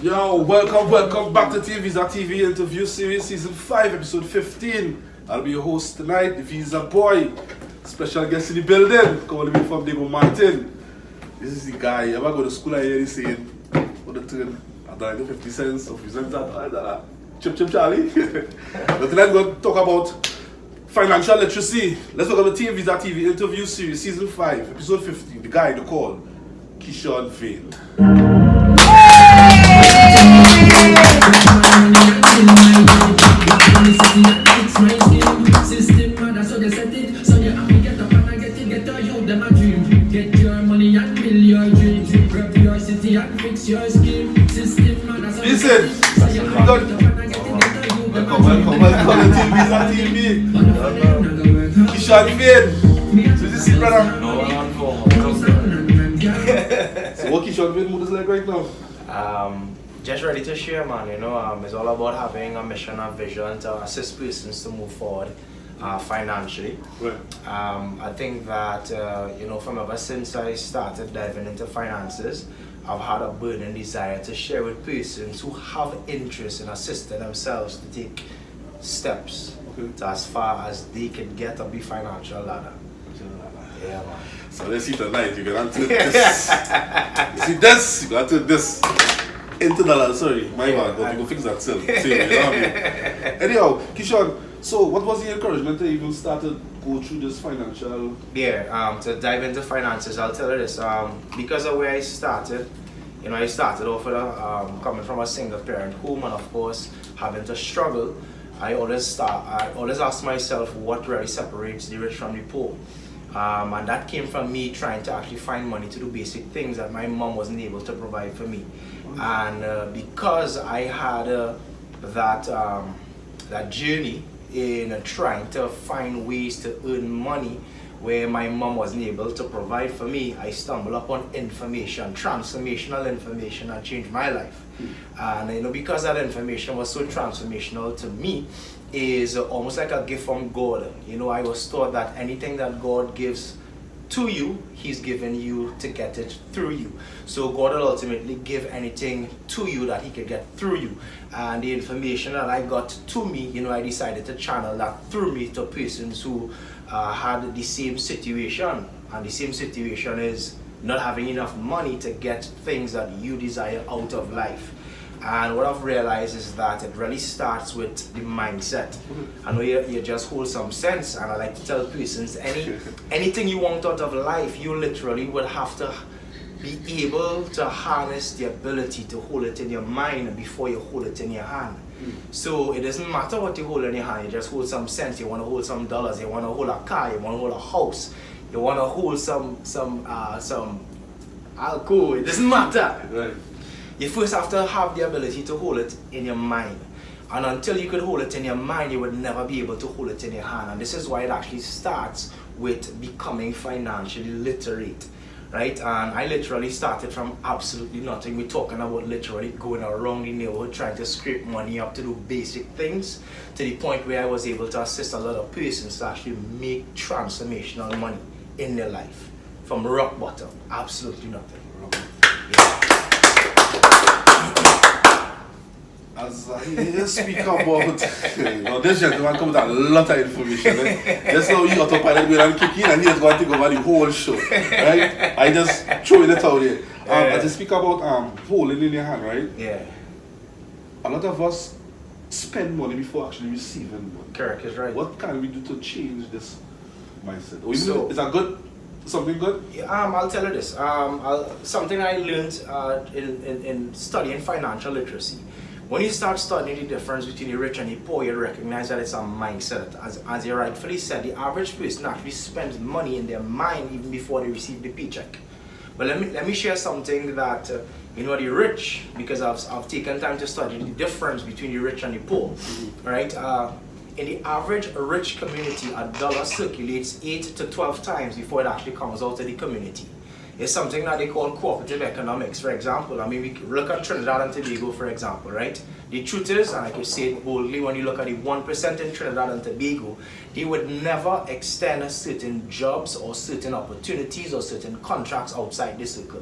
Yo, welcome back to TeamViza TV interview series, season 5, episode 15. I'll be your host tonight, the Visa boy. Special guest in the building, coming in from Diego Martin. This is the guy, ever go to school I hear he's saying, for the turn, I don't 50 cents of his that. Chip Charlie. But tonight we're going to talk about financial literacy. Let's talk about the TeamViza TV interview series, season 5, episode 15. The guy, the call, Keeshon Vane. Listen, welcome to TeamViza TV. Keeshon Vane. So this is brother. So what Keeshon Vane mood is like right now? Just ready to share, man. You know, it's all about having a mission and vision to assist persons to move forward financially. Right. I think that you know, from ever since I started diving into finances, I've had a burning desire to share with persons who have interest in assisting themselves to take steps to as far as they can get up the financial ladder. Yeah, man. So let's see tonight. You can answer this. You see this? You can answer this. Into the ladder. Sorry, my bad. But you can fix that still. See, you know what I mean? Anyhow, Keeshon. So, what was the encouragement to even start to go through this financial? Yeah, to dive into finances, I'll tell you this. Because of where I started, you know, I started off with coming from a single parent home, and of course, having to struggle. I always ask myself what really separates the rich from the poor. And that came from me trying to actually find money to do basic things that my mom wasn't able to provide for me. And because I had that journey in trying to find ways to earn money where my mom wasn't able to provide for me, I stumbled upon information, transformational information that changed my life. And you know, because that information was so transformational to me, is almost like a gift from God. You know, I was taught that anything that God gives to you, He's given you to get it through you. So God will ultimately give anything to you that He can get through you. And the information that I got to me, you know, I decided to channel that through me to persons who had the same situation. And the same situation is not having enough money to get things that you desire out of life. And what I've realized is that it really starts with the mindset. I know you just hold some sense, and I like to tell persons anything you want out of life, you literally would have to be able to harness the ability to hold it in your mind before you hold it in your hand. So it doesn't matter what you hold in your hand, you just hold some sense. You want to hold some dollars, you want to hold a car, you want to hold a house, you want to hold some alcohol. It doesn't matter. Right. You first have to have the ability to hold it in your mind. And until you could hold it in your mind, you would never be able to hold it in your hand. And this is why it actually starts with becoming financially literate, right? And I literally started from absolutely nothing. We're talking about literally going around the neighborhood trying to scrape money up to do basic things, to the point where I was able to assist a lot of persons to actually make transformational money in their life. From rock bottom, absolutely nothing. As I speak about, this gentleman comes with a lot of information. Right? Just now you autopilot going and kick in, and he's going to take over the whole show. Right? I just throwing it out there. As I speak about holding in your hand, right? Yeah. A lot of us spend money before actually receiving money. Correct, is right. What can we do to change this mindset? Or So- is that good? Something good? I'll tell you this. Something I learned in studying financial literacy. When you start studying the difference between the rich and the poor, you recognize that it's a mindset. As you rightfully said, the average person actually spends money in their mind even before they receive the paycheck. But let me share something that you know, the rich, because I've taken time to study the difference between the rich and the poor, right? In the average rich community, a dollar circulates 8 to 12 times before it actually comes out of the community. It's something that they call cooperative economics. For example, I mean, we look at Trinidad and Tobago, for example, right? The truth is, and I can say it boldly, when you look at the 1% in Trinidad and Tobago, they would never extend certain jobs or certain opportunities or certain contracts outside the circle.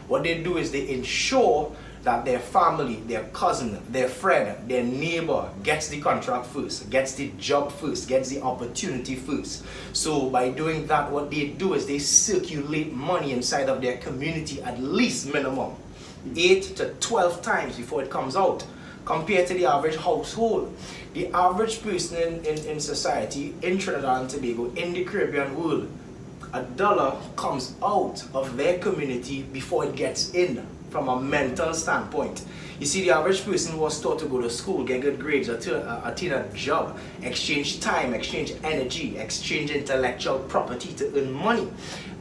What they do is they ensure that their family, their cousin, their friend, their neighbor gets the contract first, gets the job first, gets the opportunity first. So by doing that, what they do is they circulate money inside of their community at least minimum 8 to 12 times before it comes out. Compared to the average household, the average person in society, in Trinidad and Tobago, in the Caribbean world, $1 comes out of their community before it gets in from a mental standpoint. You see, the average person was taught to go to school, get good grades, attain a job, exchange time, exchange energy, exchange intellectual property to earn money.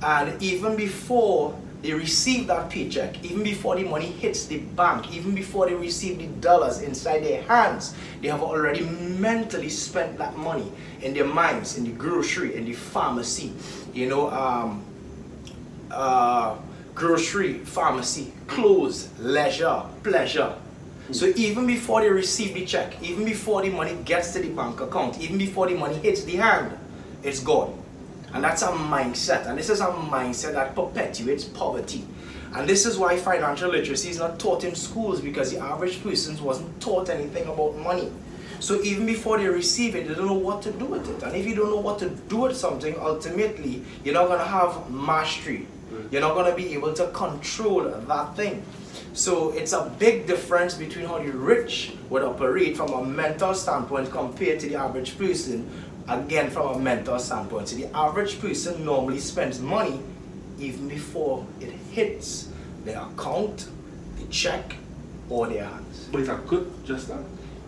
And even before they receive that paycheck, even before the money hits the bank, even before they receive the dollars inside their hands, they have already mentally spent that money in their minds, in the grocery, in the pharmacy, you know, grocery, pharmacy, clothes, leisure, pleasure. So even before they receive the check, even before the money gets to the bank account, even before the money hits the hand, it's gone. And that's a mindset, and this is a mindset that perpetuates poverty. And this is why financial literacy is not taught in schools, because the average person wasn't taught anything about money. So even before they receive it, they don't know what to do with it. And if you don't know what to do with something, ultimately, you're not going to have mastery. You're not going to be able to control that thing. So it's a big difference between how the rich would operate from a mental standpoint compared to the average person, again from a mental standpoint. So the average person normally spends money even before it hits their account, the check, or their hands. But is that good, just that?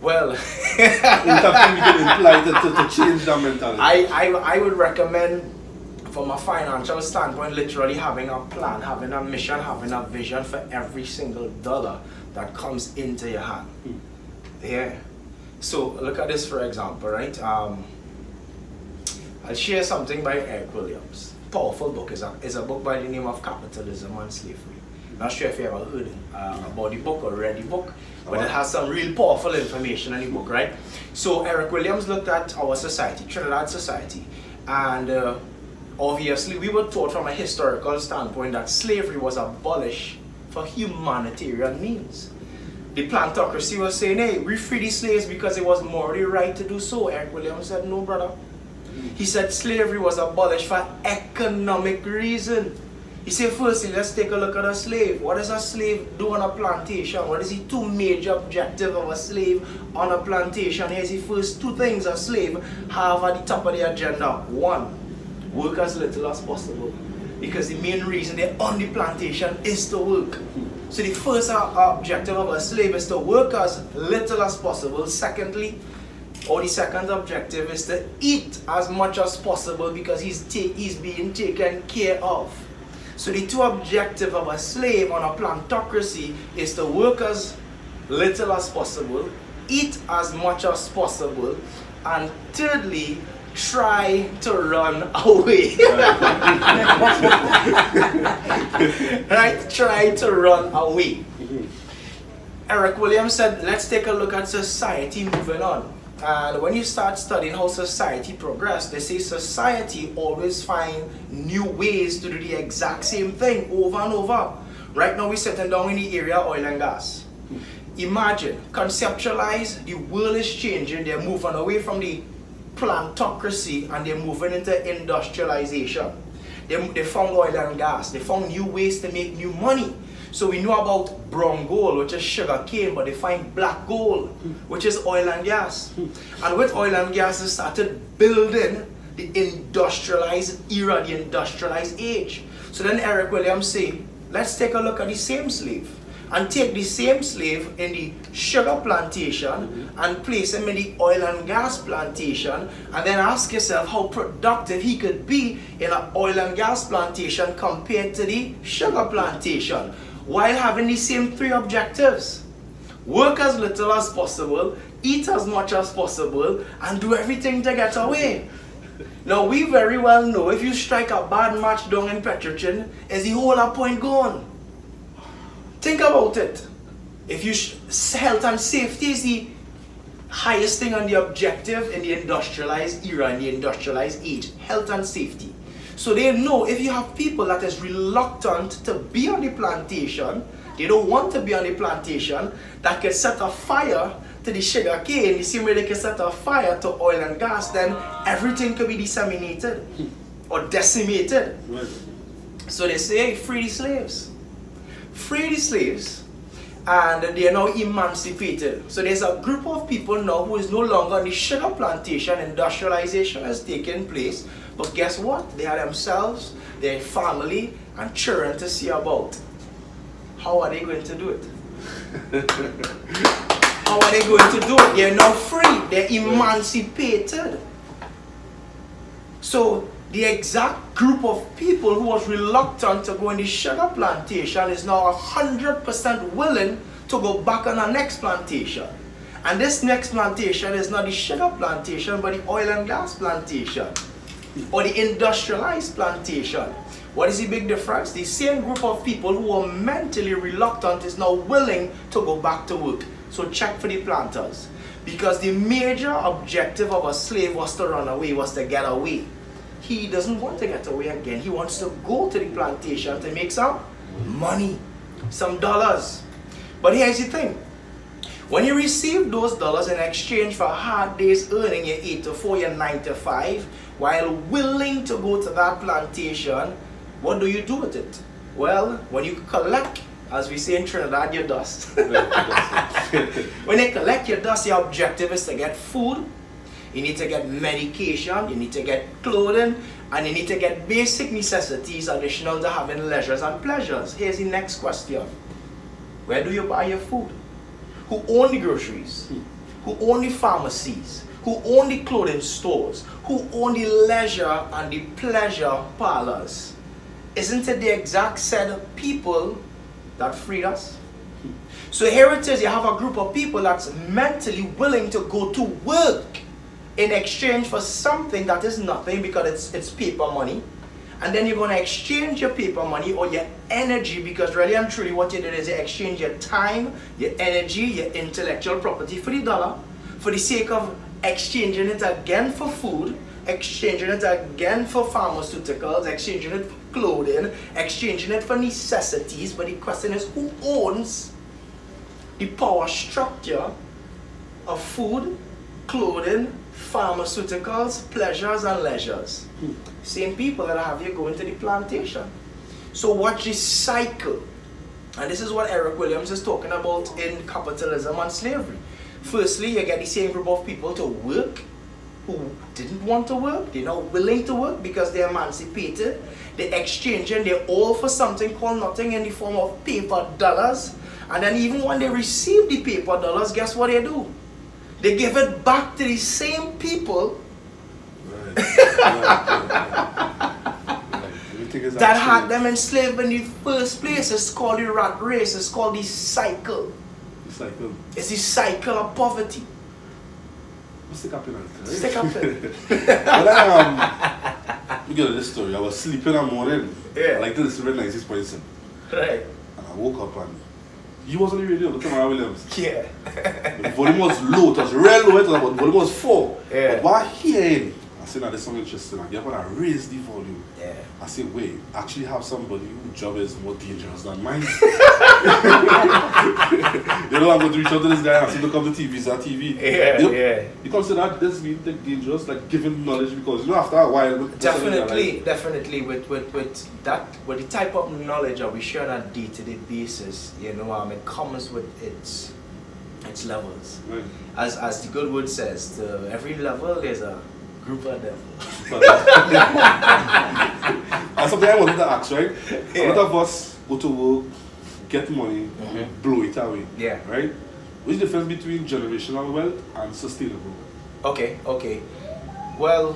Well, We can imply to change that mentality. I would recommend, from a financial standpoint, literally having a plan, having a mission, having a vision for every single dollar that comes into your hand. Yeah. So look at this, for example, right? I'll share something by Eric Williams. Powerful book. Is a book by the name of Capitalism and Slavery. Not sure if you ever heard about the book or read the book, but it has some real powerful information in the book, right? So Eric Williams looked at our society, Trinidad society, and obviously we were taught from a historical standpoint that slavery was abolished for humanitarian means. The plantocracy was saying, hey, we free the slaves because it was morally right to do so. Eric Williams said, no, brother. He said slavery was abolished for economic reason. He said, firstly, let's take a look at a slave. What does a slave do on a plantation? What is the two major objectives of a slave on a plantation? Here's the first two things a slave have at the top of the agenda. One, work as little as possible. Because the main reason they're on the plantation is to work. So the first objective of a slave is to work as little as possible. Secondly, or the second objective is to eat as much as possible because he's being taken care of. So the two objectives of a slave on a plantocracy is to work as little as possible, eat as much as possible, and thirdly, try to run away. Right? Try to run away. Eric Williams said, let's take a look at society moving on. And when you start studying how society progressed, they say society always find new ways to do the exact same thing over and over. Right now we're sitting down in the area of oil and gas. Imagine, conceptualize, the world is changing, they're moving away from the plantocracy and they're moving into industrialization. They found oil and gas, they found new ways to make new money. So we know about brown gold, which is sugar cane, but they find black gold, which is oil and gas. And with oil and gas, they started building the industrialized era, the industrialized age. So then Eric Williams say, let's take a look at the same slave and take the same slave in the sugar plantation and place him in the oil and gas plantation, and then ask yourself how productive he could be in an oil and gas plantation compared to the sugar plantation, while having the same three objectives. Work as little as possible, eat as much as possible, and do everything to get away. Now we very well know if you strike a bad match down in Petrochin, is the whole point gone. Think about it. If you health and safety is the highest thing on the objective in the industrialized era, in the industrialized age, health and safety. So they know if you have people that is reluctant to be on the plantation, They don't want to be on the plantation that can set a fire to the sugar cane. The same way they can set a fire to oil and gas, then everything can be disseminated or decimated. Right. So they say, free the slaves. Free the slaves, and they are now emancipated. So there's a group of people now who is no longer on the sugar plantation. Industrialization has taken place. But guess what? They have themselves, their family, and children to see about. How are they going to do it? How are they going to do it? They're now free. They're emancipated. So the exact group of people who was reluctant to go in the sugar plantation is now 100% willing to go back on the next plantation. And this next plantation is not the sugar plantation, but the oil and gas plantation, or the industrialized plantation. What is the big difference? The same group of people who were mentally reluctant is now willing to go back to work. So check for the planters. Because the major objective of a slave was to run away, was to get away. He doesn't want to get away again. He wants to go to the plantation to make some money, some dollars. But here's the thing. When you receive those dollars in exchange for hard days earning your 8 to 4, your 9 to 5, while willing to go to that plantation, what do you do with it? Well, when you collect, as we say in Trinidad, your dust. When you collect your dust, your objective is to get food. You need to get medication, you need to get clothing, and you need to get basic necessities additional to having leisures and pleasures. Here's the next question. Where do you buy your food? Who own the groceries? Who own the pharmacies? Who own the clothing stores? Who own the leisure and the pleasure parlors? Isn't it the exact set of people that freed us? So here it is, you have a group of people that's mentally willing to go to work in exchange for something that is nothing, because it's paper money. And then you're going to exchange your paper money or your energy, because really and truly what you did is you exchange your time, your energy, your intellectual property for the dollar, for the sake of exchanging it again for food, exchanging it again for pharmaceuticals, exchanging it for clothing, exchanging it for necessities. But the question is, who owns the power structure of food, clothing, pharmaceuticals, pleasures and leisures? Same people that have you going to the plantation. So watch this cycle. And this is what Eric Williams is talking about in Capitalism and Slavery. Firstly, you get the same group of people to work who didn't want to work. They're now willing to work because they're emancipated. They're exchanging, they're all for something called nothing in the form of paper dollars. And then even when they receive the paper dollars, guess what they do? They give it back to the same people that had them enslaved in the first place. It's called the rat race. It's called the cycle. The cycle. It's the cycle of poverty. Stick up in it. Right? Stick up in it. But you get this story. I was sleeping one morning. Yeah. Like this, red 96.7. Right. And I woke up and you was on the radio, the Tamara Williams. Yeah. The volume was low, it was real low, the volume was 4. Yeah. But while hearing, I said, now there's something interesting. I get when I raise the volume. Yeah. I said, wait, I actually have somebody whose job is more dangerous than mine. You know, I'm going to reach out to this guy and ask him to come to TeamViza TV. Yeah, yeah. You consider this being dangerous, like giving knowledge, because you know after a while Definitely with the type of knowledge that we share on a day-to-day basis, you know, it comes with its levels. Right. As the good word says, to every level there's a group of devils. And something I wanted to ask, right? Yeah. A lot of us go to work, get money, blow it away. Yeah. Right? What's the difference between generational wealth and sustainable? Okay. Well,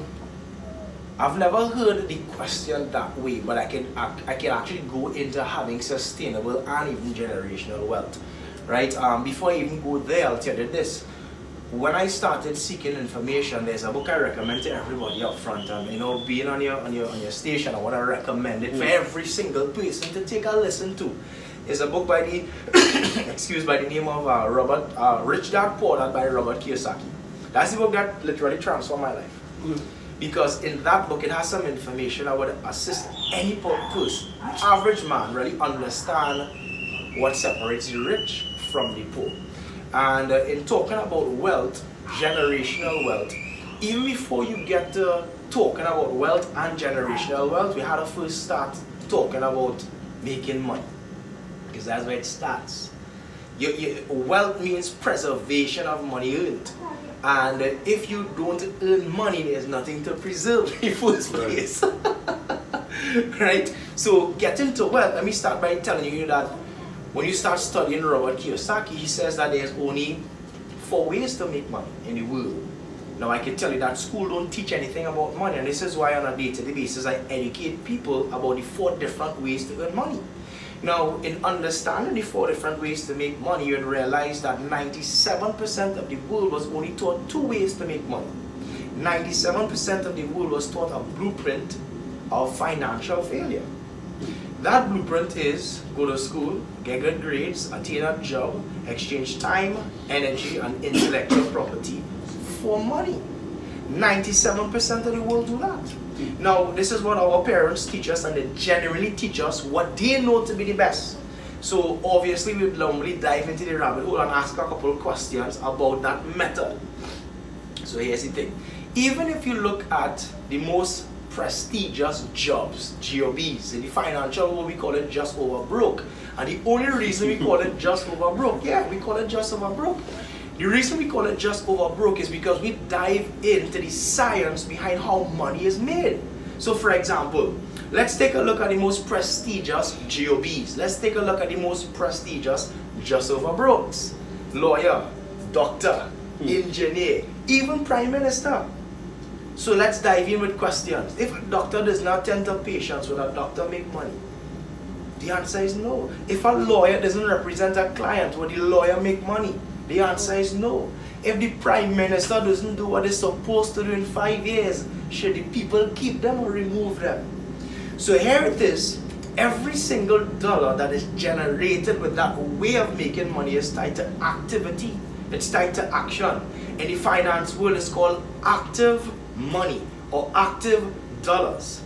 I've never heard the question that way, but I can actually go into having sustainable and even generational wealth. Right? Before I even go there, I'll tell you this. When I started seeking information, there's a book I recommend to everybody up front, and you know, being on your station, I want to recommend it for every single person to take a listen to. It's a book by the by the name of Rich Dad Poor Dad by Robert Kiyosaki. That's the book that literally transformed my life. Because in that book, it has some information that would assist any person, average man, really understand what separates the rich from the poor. And in talking about wealth, generational wealth, even before you get to talking about wealth and generational wealth, we had to first start talking about making money, because that's where it starts. Wealth means preservation of money earned. And if you don't earn money, there's nothing to preserve in the first place. Right? So getting to wealth, let me start by telling you that when you start studying Robert Kiyosaki, he says that there's only 4 ways to make money in the world. Now I can tell you that school don't teach anything about money, and this is why on a day-to-day basis I educate people about the 4 different ways to earn money. Now, in understanding the 4 different ways to make money, you'll realize that 97% of the world was only taught 2 ways to make money. 97% of the world was taught a blueprint of financial failure. That blueprint is go to school, get good grades, attain a job, exchange time, energy, and intellectual property for money. 97% of the world do that. Now, this is what our parents teach us, and they generally teach us what they know to be the best. So obviously we would normally dive into the rabbit hole and ask a couple of questions about that method. So here's the thing. Even if you look at the most prestigious jobs, GOBs, in the financial world we call it just over broke. And the only reason we call it just over broke, yeah, we call it just over broke. The reason we call it just over broke is because we dive into the science behind how money is made. So for example, let's take a look at the most prestigious GOBs. Let's take a look at the most prestigious just over brokes. Lawyer, doctor, engineer, even prime minister. So let's dive in with questions. If a doctor does not tend to patients, will a doctor make money? The answer is no. If a lawyer doesn't represent a client, will the lawyer make money? The answer is no. If the prime minister doesn't do what they're supposed to do in 5 years, should the people keep them or remove them? So here it is. Every single dollar that is generated with that way of making money is tied to activity. It's tied to action. In the finance world, it's called active money or active dollars.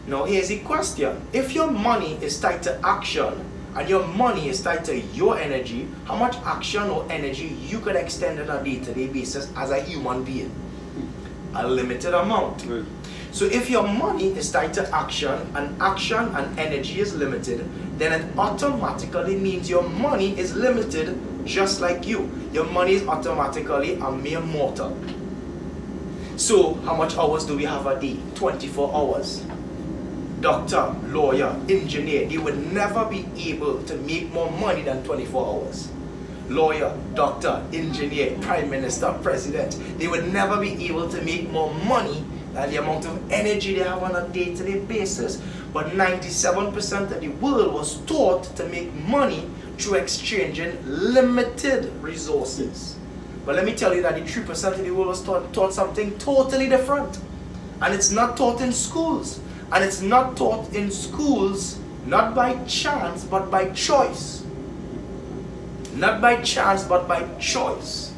Now here's the question. If your money is tied to action and your money is tied to your energy, how much action or energy you could extend on a day-to-day basis as a human being? A limited amount. Right. So if your money is tied to action and energy is limited, then it automatically means your money is limited just like you. Your money is automatically a mere mortal. So how much hours do we have a day? 24 hours. Doctor, lawyer, engineer, they would never be able to make more money than 24 hours. Lawyer, doctor, engineer, prime minister, president, they would never be able to make more money than the amount of energy they have on a day-to-day basis. But 97% of the world was taught to make money through exchanging limited resources. But let me tell you that the 3% of the world was taught something totally different. And it's not taught in schools. And it's not taught in schools, not by chance, but by choice. Not by chance, but by choice.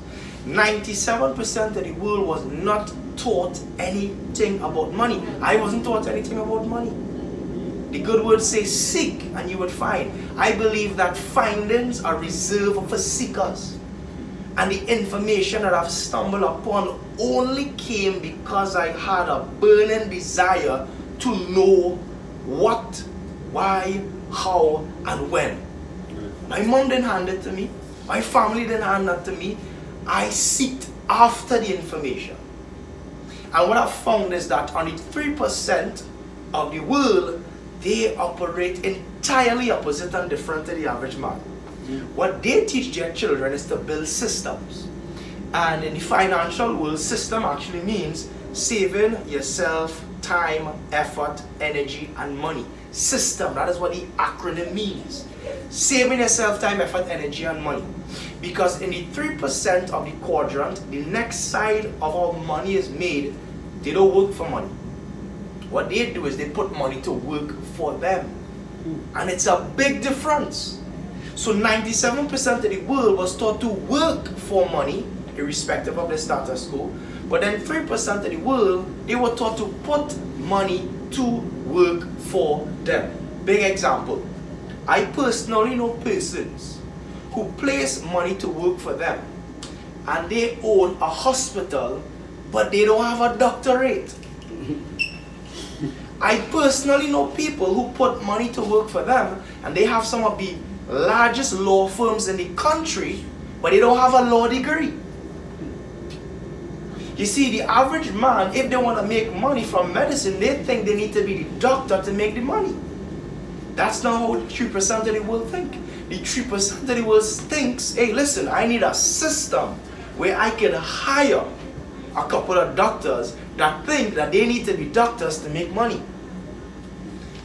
97% of the world was not taught anything about money. I wasn't taught anything about money. The good word says seek and you would find. I believe that findings are reserved for seekers. And the information that I've stumbled upon only came because I had a burning desire to know what, why, how, and when. My mom didn't hand it to me. My family didn't hand that to me. I seeked after the information. And what I found is that only 3% of the world, they operate entirely opposite and different to the average man. What they teach their children is to build systems. And in the financial world, system actually means saving yourself time, effort, energy, and money. System, that is what the acronym means. Saving yourself time, effort, energy, and money. Because in the 3% of the quadrant, the next side of how money is made, they don't work for money. What they do is they put money to work for them. And it's a big difference. So 97% of the world was taught to work for money, irrespective of the status quo. But then 3% of the world, they were taught to put money to work for them. Big example. I personally know persons who place money to work for them and they own a hospital but they don't have a doctorate. I personally know people who put money to work for them and they have some of the largest law firms in the country but they don't have a law degree. You see, the average man, if they want to make money from medicine, they think they need to be the doctor to make the money. That's not how the 3% of the world think. The 3% of the world thinks, hey listen, I need a system where I can hire a couple of doctors that think that they need to be doctors to make money.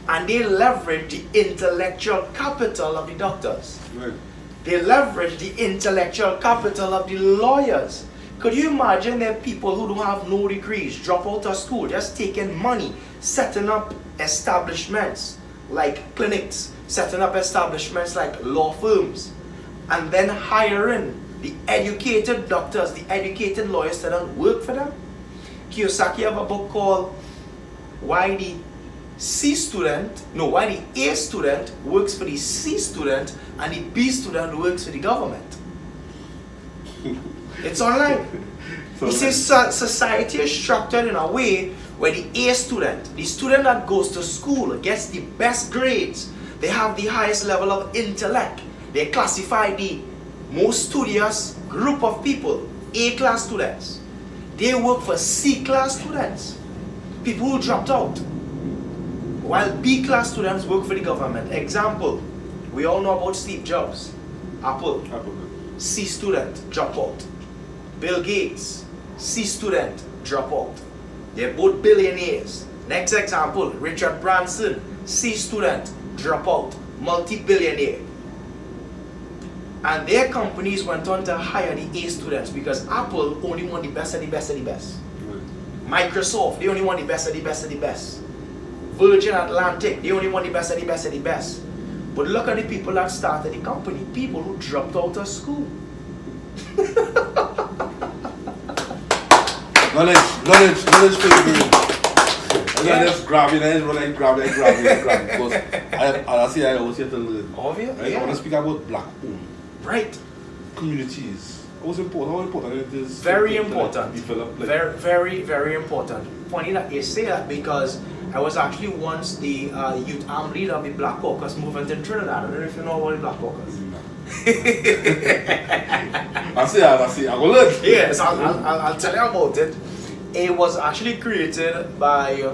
And they leverage the intellectual capital of the doctors. Right. They leverage the intellectual capital of the lawyers. Could you imagine there are people who don't have no degrees, drop out of school, just taking money, setting up establishments like clinics, setting up establishments like law firms, and then hiring the educated doctors, the educated lawyers to then work for them? Kiyosaki have a book called Why the A student works for the C student and the B student works for the government. It's online. He says society is structured in a way where the A student, the student that goes to school, gets the best grades, they have the highest level of intellect, they classify the most studious group of people, A-class students. They work for C-class students, people who dropped out, while B-class students work for the government. Example, we all know about Steve Jobs, Apple. C student, drop out. Bill Gates, C student, drop out. They're both billionaires. Next example, Richard Branson, C student, drop out, multi-billionaire. And their companies went on to hire the A students because Apple only want the best of the best of the best. Microsoft, they only want the best of the best of the best. Virgin Atlantic, they only want the best of the best of the best. But look at the people that started the company, people who dropped out of school. Knowledge for me. I just grab it and grab it. Because I always have to learn. Obvious? Right? I want to speak about black owned Right. communities. How important it is? Very to, important. Develop, Very important. Funny that you say that because I was actually once the youth arm leader of the Black Caucus movement in Trinidad. I don't know if you know about the Black Caucus. I see. I will learn. Yes, I'll tell you about it. It was actually created by,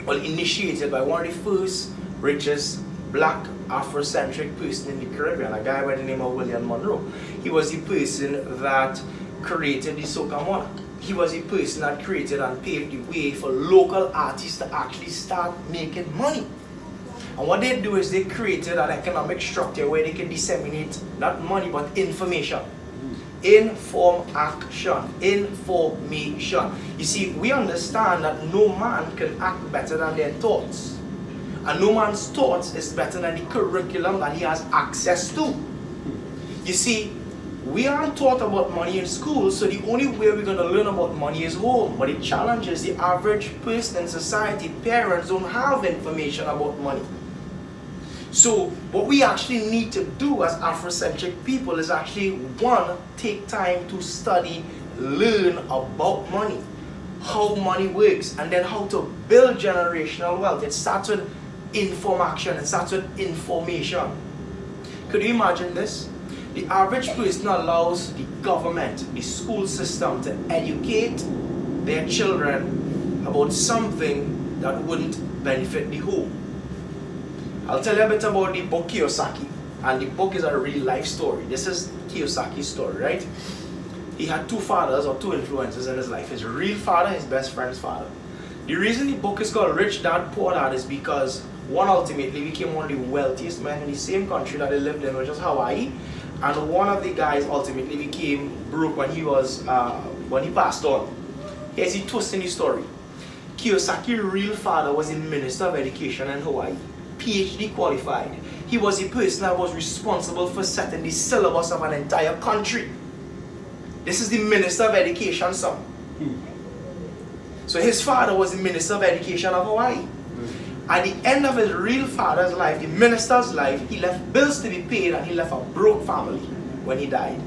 initiated by one of the first richest black Afrocentric person in the Caribbean, a guy by the name of William Monroe. He was the person that created the Soca Monarch. He was the person that created and paved the way for local artists to actually start making money. And what they do is they created an economic structure where they can disseminate not money but information. Information. You see, we understand that no man can act better than their thoughts. And no man's thoughts is better than the curriculum that he has access to. You see, we aren't taught about money in school, so the only way we're going to learn about money is home. But the challenge is the average person in society, parents don't have information about money. So what we actually need to do as Afrocentric people is actually, one, take time to study, learn about money, how money works, and then how to build generational wealth. It starts with information, it starts with information. Could you imagine this? The average person allows the government, the school system to educate their children about something that wouldn't benefit the home. I'll tell you a bit about the book Kiyosaki, and the book is a real life story. This is Kiyosaki's story, right? He had two fathers or two influences in his life. His real father, his best friend's father. The reason the book is called Rich Dad Poor Dad is because one ultimately became one of the wealthiest men in the same country that they lived in, which is Hawaii. And one of the guys ultimately became broke when he passed on. Here's the twist in the story. Kiyosaki's real father was the Minister of Education in Hawaii, PhD qualified. He was the person that was responsible for setting the syllabus of an entire country. This is the Minister of Education, son. So his father was the Minister of Education of Hawaii. At the end of his real father's life, the minister's life, he left bills to be paid and he left a broke family when he died.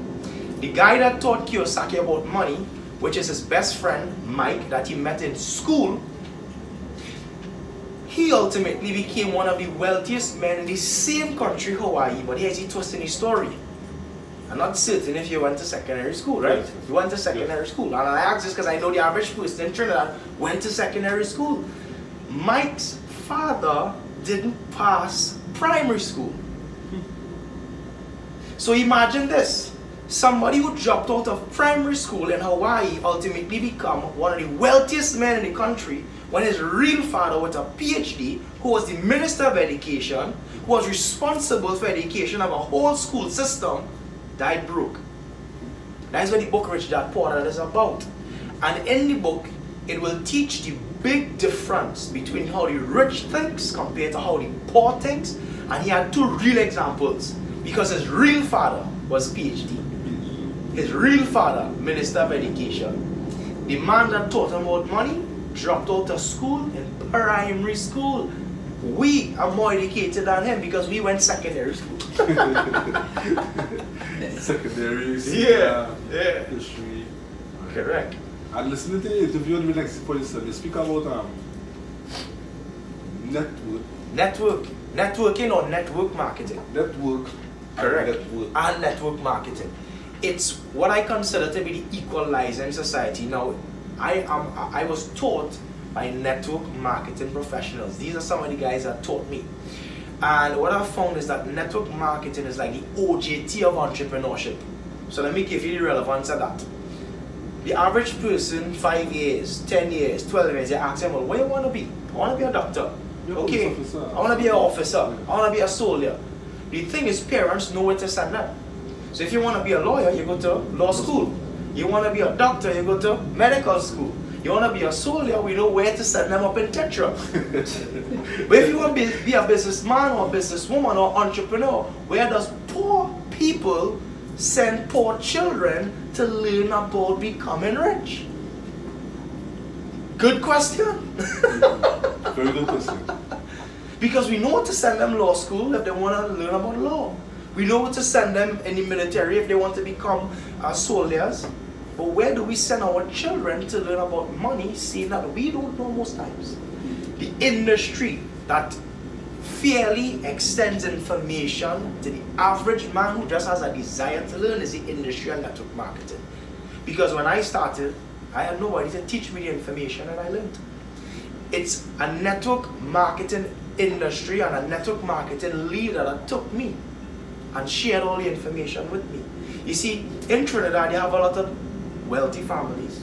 The guy that taught Kiyosaki about money, which is his best friend, Mike, that he met in school, he ultimately became one of the wealthiest men in the same country, Hawaii. But here's the twist in his story. I'm not certain if you went to secondary school, right? Yes. You went to secondary school. And I ask this because I know the average person in Trinidad went to secondary school. Mike's father didn't pass primary school. So imagine this. Somebody who dropped out of primary school in Hawaii ultimately become one of the wealthiest men in the country when his real father with a PhD, who was the Minister of Education, who was responsible for education of a whole school system, died broke. That's what the book Rich Dad Poor Dad is about. And in the book, it will teach the big difference between how the rich thinks compared to how the poor thinks. And he had two real examples because his real father was PhD. His real father, Minister of Education. The man that taught him about money dropped out of school in primary school. We are more educated than him because we went secondary school. Secondary, Yeah. history. Correct. And listening to the interview on the next point, you speak about Networking or network marketing. Network. Correct. Network. And network marketing. It's what I consider to be the equalizer in society. Now, I was taught by network marketing professionals. These are some of the guys that taught me. And what I found is that network marketing is like the OJT of entrepreneurship. So let me give you the relevance of that. The average person, 5 years, 10 years, 12 years, you ask them, well, what do you want to be? I want to be a doctor. Okay, I want to be an officer. I want to be a soldier. The thing is, parents know where to send them. So if you want to be a lawyer, you go to law school. You want to be a doctor, you go to medical school. You want to be a soldier, we know where to set them up in Tetra. But if you want to be a businessman or a businesswoman or entrepreneur, where does poor people send poor children to learn about becoming rich? Good question. Very good question. Because we know what to send them law school if they want to learn about law. We know what to send them in the military if they want to become soldiers. But where do we send our children to learn about money, seeing that we don't know most times? The industry that fairly extends information to the average man who just has a desire to learn is the industry of network marketing. Because when I started, I had nobody to teach me the information and I learned. It's a network marketing industry and a network marketing leader that took me and shared all the information with me. You see, in Trinidad, you have a lot of wealthy families.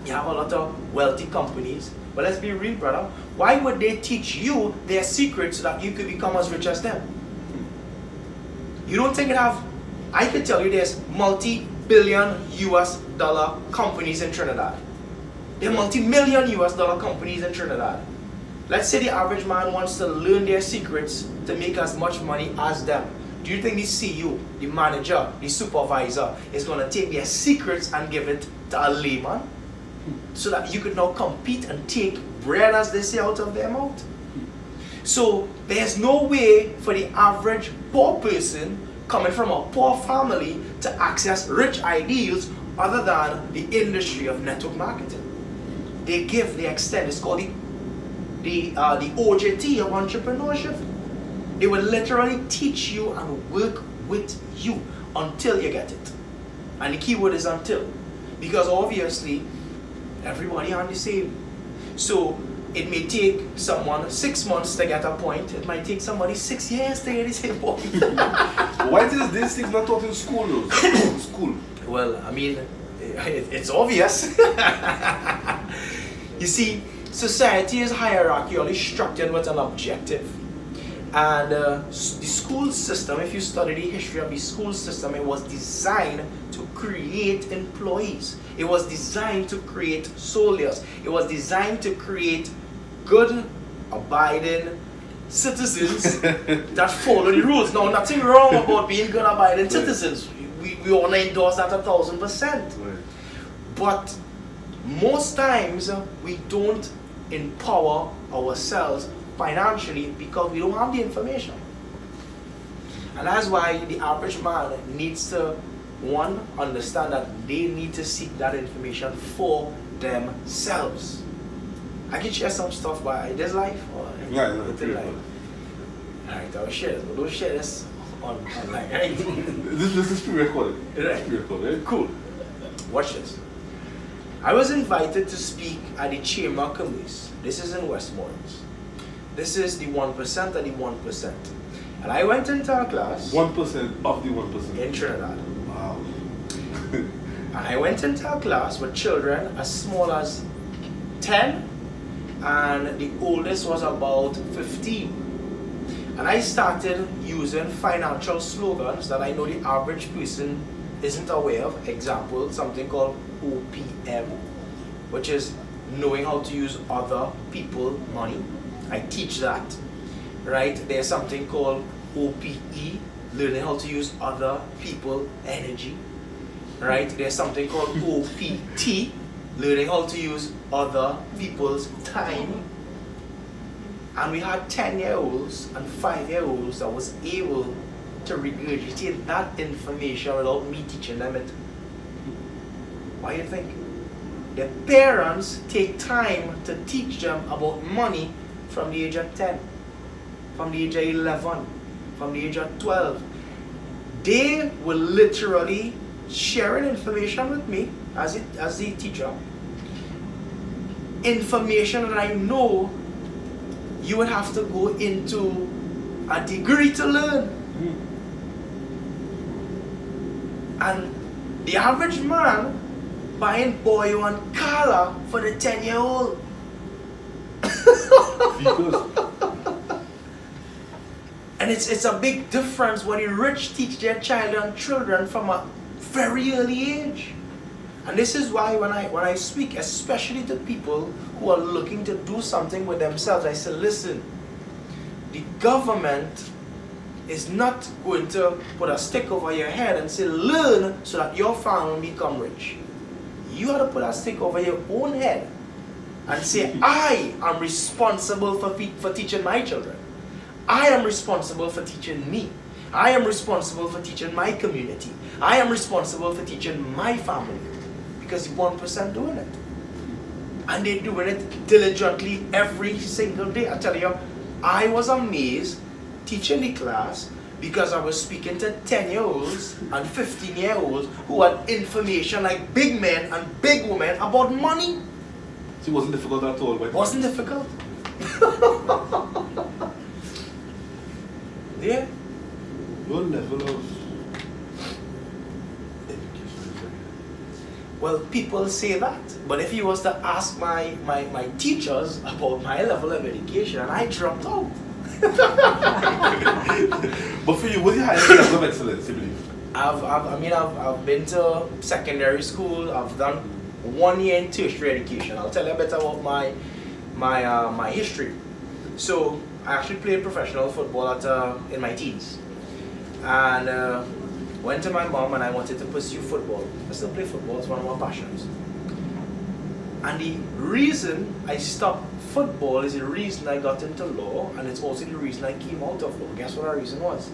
You have a lot of wealthy companies. But let's be real, brother. Why would they teach you their secrets so that you could become as rich as them? You don't think I could tell you there's multi-billion US dollar companies in Trinidad. There are multi-million US dollar companies in Trinidad. Let's say the average man wants to learn their secrets to make as much money as them. Do you think the CEO, the manager, the supervisor is going to take their secrets and give it to a layman so that you could now compete and take bread, as they say, out of their mouth? So there's no way for the average poor person coming from a poor family to access rich ideals other than the industry of network marketing. They extend. It's called the OJT of entrepreneurship. They will literally teach you and work with you until you get it. And the key word is until. Because obviously, everybody aren't the same. So it may take someone 6 months to get a point. It might take somebody 6 years to get the same point. Why is these things not taught in school though? School. Well, I mean, it's obvious. You see, society is hierarchically structured with an objective. And the school system, if you study the history of the school system, it was designed to create employees. It was designed to create soldiers. It was designed to create good, abiding citizens that follow the rules. Now, nothing wrong about being good, abiding citizens. We want to endorse that 1,000%. But most times, we don't empower ourselves financially because we don't have the information. And that's why the average man needs to, one, understand that they need to seek that information for themselves. I can share some stuff by this life or within life. Alright, I'll share this, but don't share this online, right? This is pre-recorded. Right. Pre-recorded. Cool. Watch this. I was invited to speak at the Chamber of Commerce. This is in Westmoreland. This is the 1% of the 1%. And I went into a class. 1% of the 1%. In Trinidad. Wow. And I went into a class with children as small as 10, and the oldest was about 15. And I started using financial slogans that I know the average person isn't aware of. Example, something called OPM, which is knowing how to use other people's money. I teach that, right? There's something called OPE, learning how to use other people's energy, right? There's something called OPT, learning how to use other people's time. And we had 10-year-olds and 5-year-olds that was able to regurgitate that information without me teaching them it. Why do you think? Their parents take time to teach them about money from the age of 10, from the age of 11, from the age of 12. They were literally sharing information with me as the teacher. Information that I know you would have to go into a degree to learn. And the average man buying boyo and color for the 10-year-old. And it's a big difference when the rich teach their child and children from a very early age. And this is why when I speak, especially to people who are looking to do something with themselves, I say, listen, the government is not going to put a stick over your head and say, learn so that your family become rich. You have to put a stick over your own head and say, I am responsible for teaching my children. I am responsible for teaching me. I am responsible for teaching my community. I am responsible for teaching my family. Because the 1% doing it. And they're doing it diligently every single day. I tell you, I was amazed teaching the class because I was speaking to 10-year-olds and 15-year-olds who had information like big men and big women about money. So it wasn't difficult at all? It wasn't difficult. Yeah. Your level of... Well, people say that, but if you was to ask my teachers about my level of education, I dropped out. But for you, what's your highest level of excellence, you believe? I've been to secondary school. I've done 1 year in tertiary education. I'll tell you a bit about my history. So I actually played professional football in my teens, and went to my mom and I wanted to pursue football. I still play football, it's one of my passions. And the reason I stopped football is the reason I got into law, and it's also the reason I came out of law. Guess what the reason was?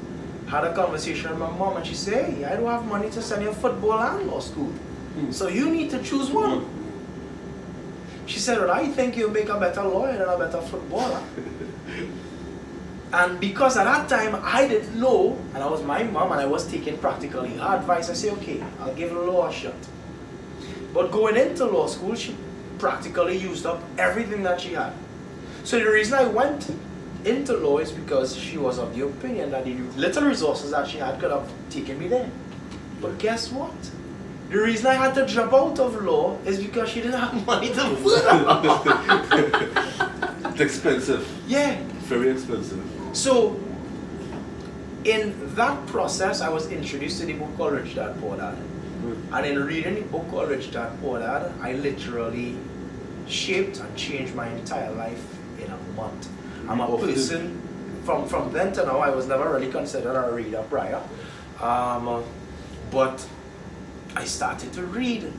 Had a conversation with my mom and she said, hey, I don't have money to send you football and law school. So you need to choose one. She said, well, I think you'll make a better lawyer than a better footballer. And because at that time I didn't know, and I was my mom and I was taking practically her advice, I said, okay, I'll give law a shot. But going into law school, she practically used up everything that she had. So the reason I went into law is because she was of the opinion that the little resources that she had could have taken me there. But guess what? The reason I had to drop out of law is because she didn't have money to put. It's expensive. Yeah. Very expensive. So, in that process, I was introduced to the book called Rich Dad Poor Dad. And in reading the book called Rich Dad Poor Dad, I literally shaped and changed my entire life in a month. I'm a person, from then to now, I was never really considered a reader prior. But I started to read,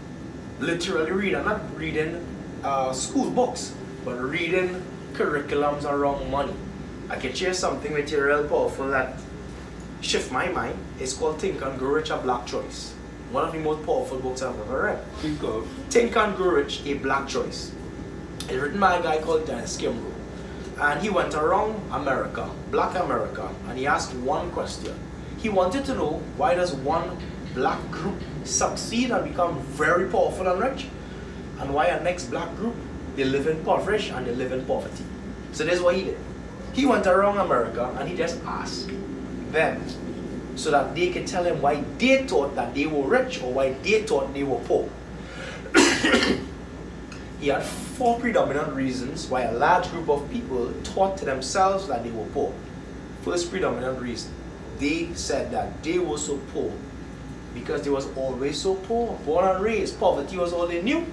literally read. I'm not reading school books, but reading curriculums around money. I can share something with you real powerful that shift my mind. It's called Think and Grow Rich, A Black Choice. One of the most powerful books I've ever read. Think and Grow Rich, A Black Choice. It's written by a guy called Dennis Kimbrough. And he went around America, Black America, and he asked one question. He wanted to know, why does one black group succeed and become very powerful and rich, and why a next black group, they live in impoverished and they live in poverty. So this is what he did. He went around America and he just asked them so that they could tell him why they thought that they were rich or why they thought they were poor. He had 4 predominant reasons why a large group of people thought to themselves that they were poor. First predominant reason, they said that they were so poor because they was always so poor, born and raised. Poverty was all they knew.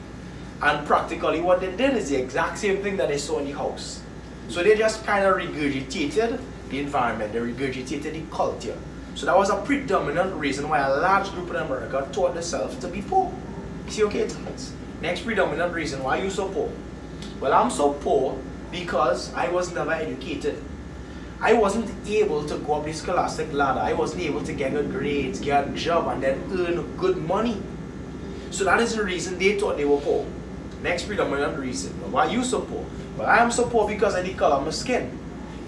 And practically what they did is the exact same thing that they saw in the house. So they just kind of regurgitated the environment, they regurgitated the culture. So that was a predominant reason why a large group in America taught themselves to be poor. See, okay, Thomas? Next predominant reason why you so poor. Well, I'm so poor because I was never educated. I wasn't able to go up the scholastic ladder. I wasn't able to get good grades, get a job, and then earn good money. So that is the reason they thought they were poor. Next predominant reason. Well, why are you so poor? Well, I am so poor because of the color of my skin.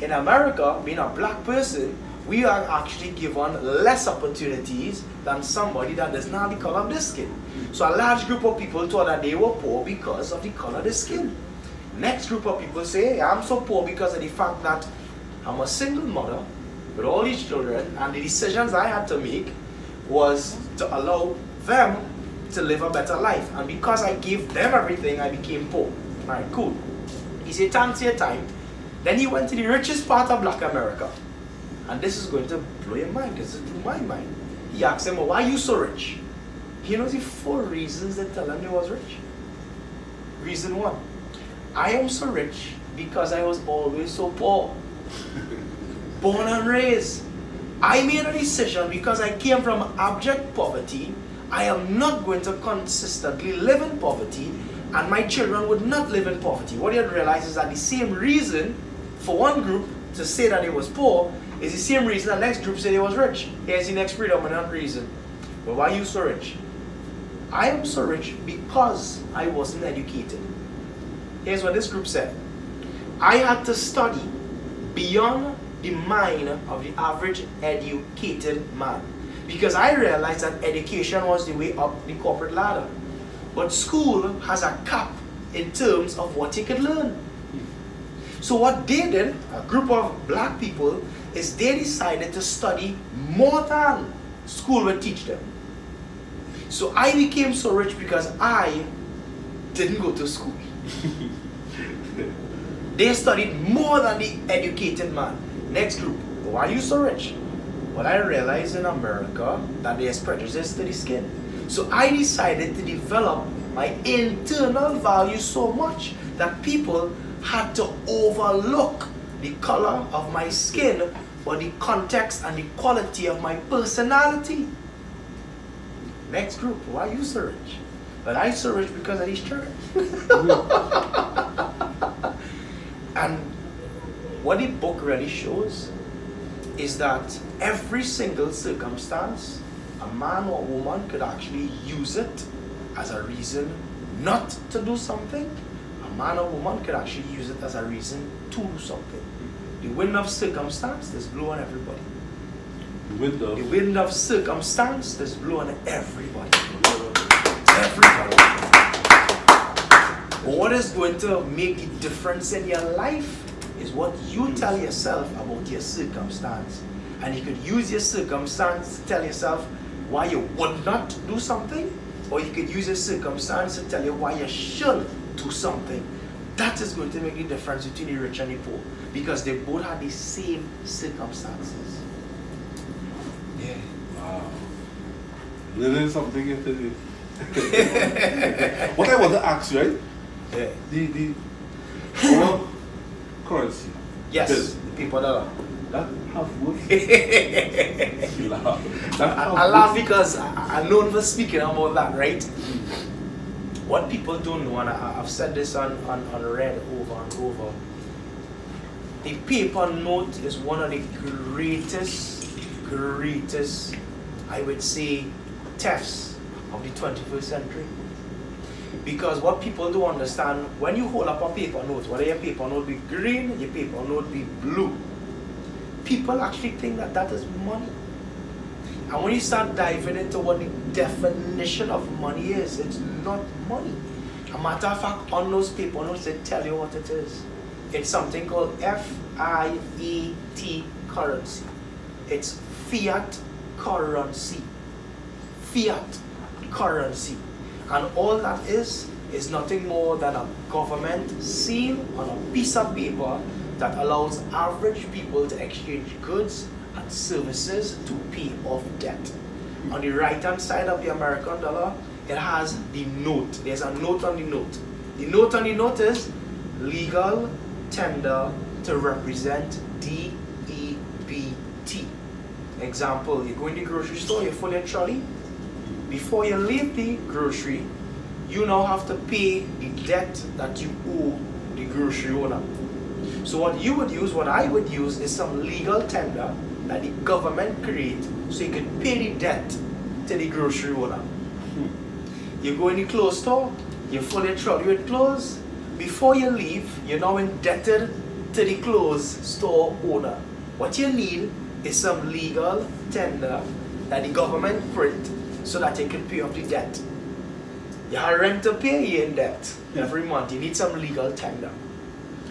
In America, being a black person, we are actually given less opportunities than somebody that does not have the color of their skin. So a large group of people thought that they were poor because of the color of their skin. Next group of people say, I'm so poor because of the fact that I'm a single mother with all these children, and the decisions I had to make was to allow them to live a better life. And because I gave them everything, I became poor. Alright, cool. He said, thanks for your time. Then he went to the richest part of Black America. And this is going to blow your mind, because it blew my mind. He asked him, well, why are you so rich? He knows the 4 reasons that tell him he was rich. Reason 1, I am so rich because I was always so poor. Born and raised. I made a decision because I came from abject poverty. I am not going to consistently live in poverty, and my children would not live in poverty. What you have to realize is that the same reason for one group to say that it was poor is the same reason the next group said it was rich. Here's the next predominant reason. But why are you so rich? I am so rich because I wasn't educated. Here's what this group said. I had to study beyond the mind of the average educated man, because I realized that education was the way up the corporate ladder. But school has a cap in terms of what you could learn. So what they did, a group of black people, is they decided to study more than school would teach them. So I became so rich because I didn't go to school. They studied more than the educated man. Next group, why are you so rich? Well, I realized in America that there's prejudice to the skin. So I decided to develop my internal value so much that people had to overlook the color of my skin, but the context and the quality of my personality. Next group, why are you so rich? Well, I'm so rich because of these children. And what the book really shows is that every single circumstance, a man or a woman could actually use it as a reason not to do something. A man or woman could actually use it as a reason to do something. The wind of circumstance is blowing everybody. The wind of circumstance is blowing everybody. Everybody. But what is going to make the difference in your life is what you tell yourself about your circumstance. And you could use your circumstance to tell yourself why you would not do something, or you could use your circumstance to tell you why you should do something. That is going to make the difference between the rich and the poor, because they both have the same circumstances. Yeah. Wow. Learning something yesterday. What I want to ask you, right? Yeah. The our currency. Yes. Because the people that have worth. You laugh. I laugh because I'm known for speaking about that, right? What people don't know, and I've said this on Red over and over, The paper note is one of the greatest, I would say, thefts of the 21st century. Because what people don't understand, when you hold up a paper note, whether your paper note be green, your paper note be blue, people actually think that that is money. And when you start diving into what the definition of money is, it's not money. A matter of fact, on those paper notes, they tell you what it is. It's something called FIAT currency. It's fiat currency. Fiat currency. And all that is nothing more than a government seal on a piece of paper that allows average people to exchange goods and services to pay off debt. On the right hand side of the American dollar, it has the note. There's a note on the note. The note on the note is legal tender to represent DEBT. Example, you go in the grocery store, you fill your trolley. Before you leave the grocery, you now have to pay the debt that you owe the grocery owner. So what you would use, what I would use, is some legal tender that the government create so you can pay the debt to the grocery owner. You go in the clothes store, you fill your trolley with clothes. Before you leave, you're now indebted to the clothes store owner. What you need is some legal tender that the government print so that you can pay off the debt. You have rent to pay, you're in debt every month. You need some legal tender.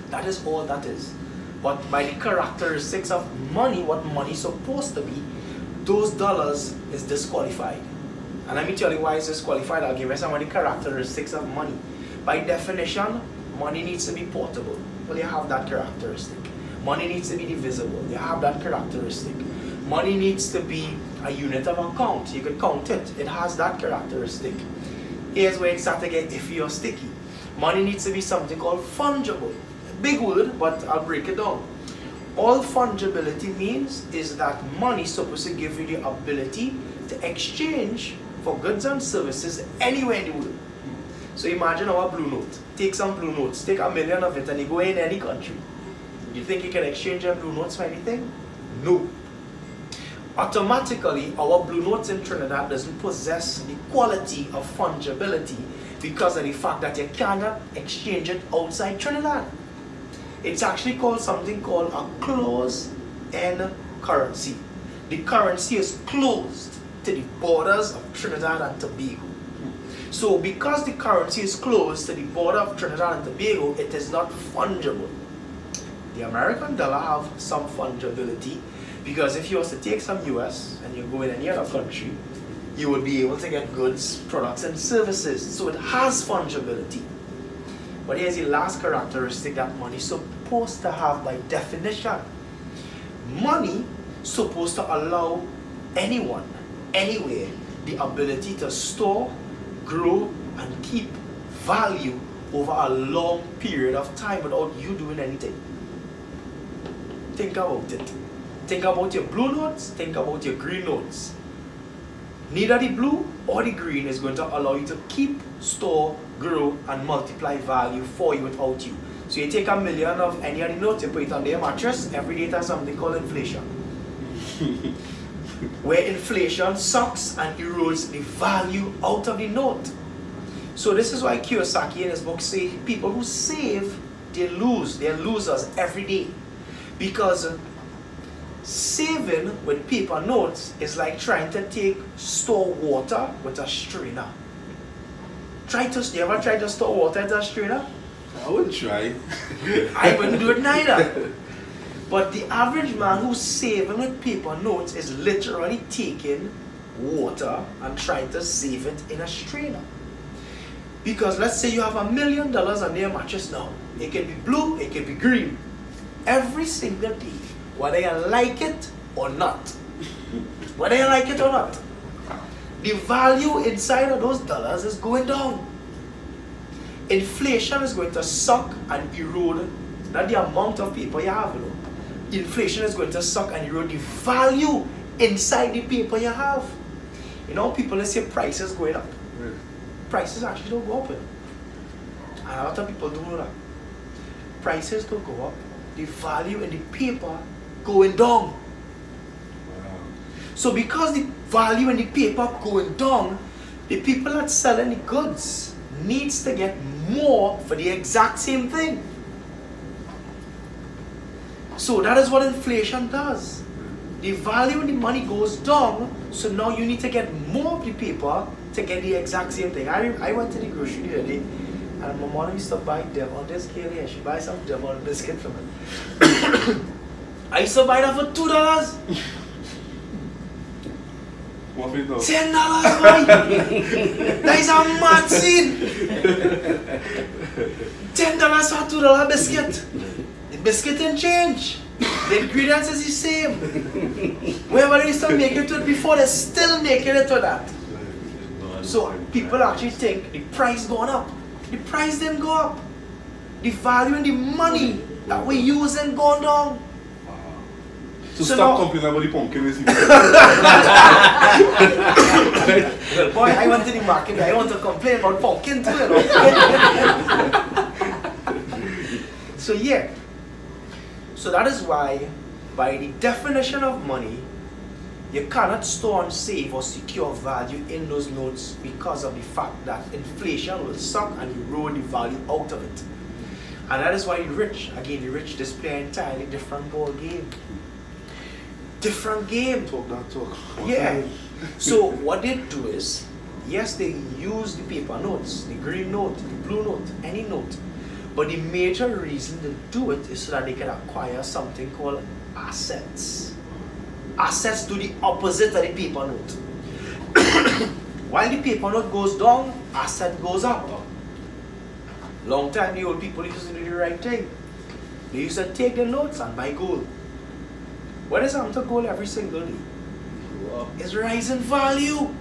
That is all that is. But by the characteristics of money, what money is supposed to be, those dollars is disqualified. And let me tell you why it's disqualified. I'll give you some of the characteristics of money. By definition, money needs to be portable. Well, you have that characteristic. Money needs to be divisible. You have that characteristic. Money needs to be a unit of account. You can count it. It has that characteristic. Here's where it starts to get iffy or sticky. Money needs to be something called fungible. Big word, but I'll break it down. All fungibility means is that money is supposed to give you the ability to exchange for goods and services anywhere in the world. So imagine our blue note. Take some blue notes. Take 1 million of it and you go in any country. You think you can exchange your blue notes for anything? No. Automatically, our blue notes in Trinidad doesn't possess the quality of fungibility because of the fact that you cannot exchange it outside Trinidad. It's actually called something called a closed-end currency. The currency is closed to the borders of Trinidad and Tobago. So because the currency is closed to the border of Trinidad and Tobago, it is not fungible. The American dollar have some fungibility because if you was to take some US and you go in any other country, you would be able to get goods, products and services. So it has fungibility. But here's the last characteristic that money is supposed to have by definition. Money is supposed to allow anyone, anywhere, the ability to store, grow, and keep value over a long period of time without you doing anything. Think about it. Think about your blue notes, think about your green notes. Neither the blue or the green is going to allow you to keep, store, grow, and multiply value for you without you. So you take 1 million of any of the notes, you put it on your mattress, every day it has something called inflation. Where inflation sucks and erodes the value out of the note. So this is why Kiyosaki in his book say people who save, they lose, they're losers every day. Because saving with paper notes is like trying to store water with a strainer. You ever try to store water with a strainer? I wouldn't try. I wouldn't do it neither. But the average man who's saving with paper notes is literally taking water and trying to save it in a strainer. Because let's say you have $1 million on your mattress now. It can be blue, it can be green. Every single day, whether you like it or not. Whether you like it or not. The value inside of those dollars is going down. Inflation is going to suck and erode not the amount of paper you have, you know. Inflation is going to suck and erode the value inside the paper you have. You know, people say prices going up. Right. Prices actually don't go up. You know? And a lot of people don't know that. Prices don't go up. the value in the paper going down. Wow. So because the value in the paper going down, the people that selling the goods needs to get more for the exact same thing. So that is what inflation does. The value in the money goes down, so now you need to get more of the paper to get the exact same thing. I went to the grocery the other day, and my mom used to buy devil on this scale here. She buys some devil biscuit for me. I used to buy that for $2. What for it now? $10, boy! That is a mad scene! $10 for $2 biscuit. The biscuit didn't change. The ingredients is the same. Wherever they used to make it to it before, they're still making it to that. So people actually think the price going up. The price didn't go up. The value in the money that we use ain't gone down. So So stop now- complaining about the pumpkin recipe. Boy, I went to the market, I want to complain about pumpkin too, you know. So yeah. So that is why, by the definition of money, you cannot store and save or secure value in those notes because of the fact that inflation will suck and erode the value out of it. And that is why the rich, again, the rich display an entirely different ball game. Different game. Talk that talk. Yeah. So what they do is, yes, they use the paper notes, the green note, the blue note, any note. But the major reason they do it is so that they can acquire something called assets. Assets do the opposite of the paper note. While the paper note goes down, asset goes up. Long time the old people used to do the right thing. They used to take the notes and buy gold. What is happening to gold every single day? It's rising value.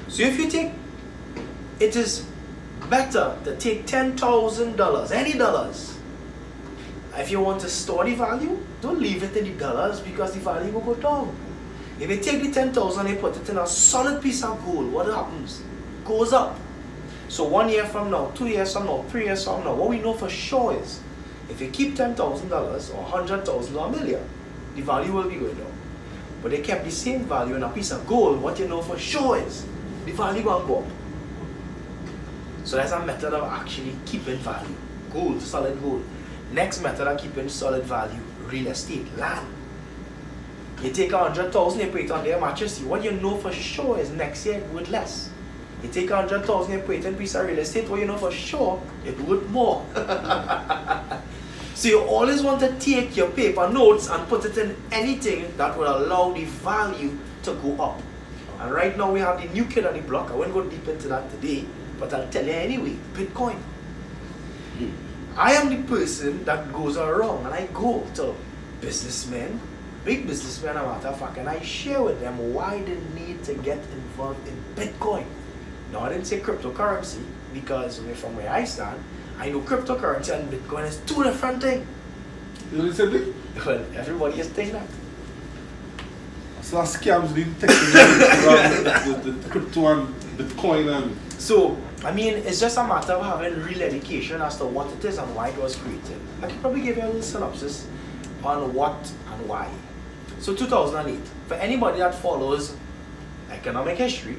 So if you take, it is better to take $10,000, any dollars. If you want to store the value, don't leave it in the dollars because the value will go down. If you take the 10,000 and put it in a solid piece of gold, what happens? Goes up. So 1 year from now, 2 years from now, 3 years from now, what we know for sure is, if you keep $10,000 or $100,000 or $1 million, the value will be going down. But they kept the same value in a piece of gold, what you know for sure is, the value will go up. So that's a method of actually keeping value. Gold, solid gold. Next method of keeping solid value, real estate, land. You take 100,000, you put it on their mattress, what you know for sure is next year it worth less. You take 100,000, you put it in a piece of real estate, what you know for sure it worth more. So you always want to take your paper notes and put it in anything that will allow the value to go up. And right now we have the new kid on the block. I won't go deep into that today, but I'll tell you anyway, Bitcoin. I am the person that goes around and I go to businessmen, big businessmen, as a matter of fact, and I share with them why they need to get involved in Bitcoin. Now I didn't say cryptocurrency because from where I stand, I know cryptocurrency and Bitcoin is two different things. You know something? Well, everybody is thinking that. So that scams the the crypto and Bitcoin and So, I mean, it's just a matter of having real education as to what it is and why it was created. I can probably give you a little synopsis on what and why. So 2008, for anybody that follows economic history,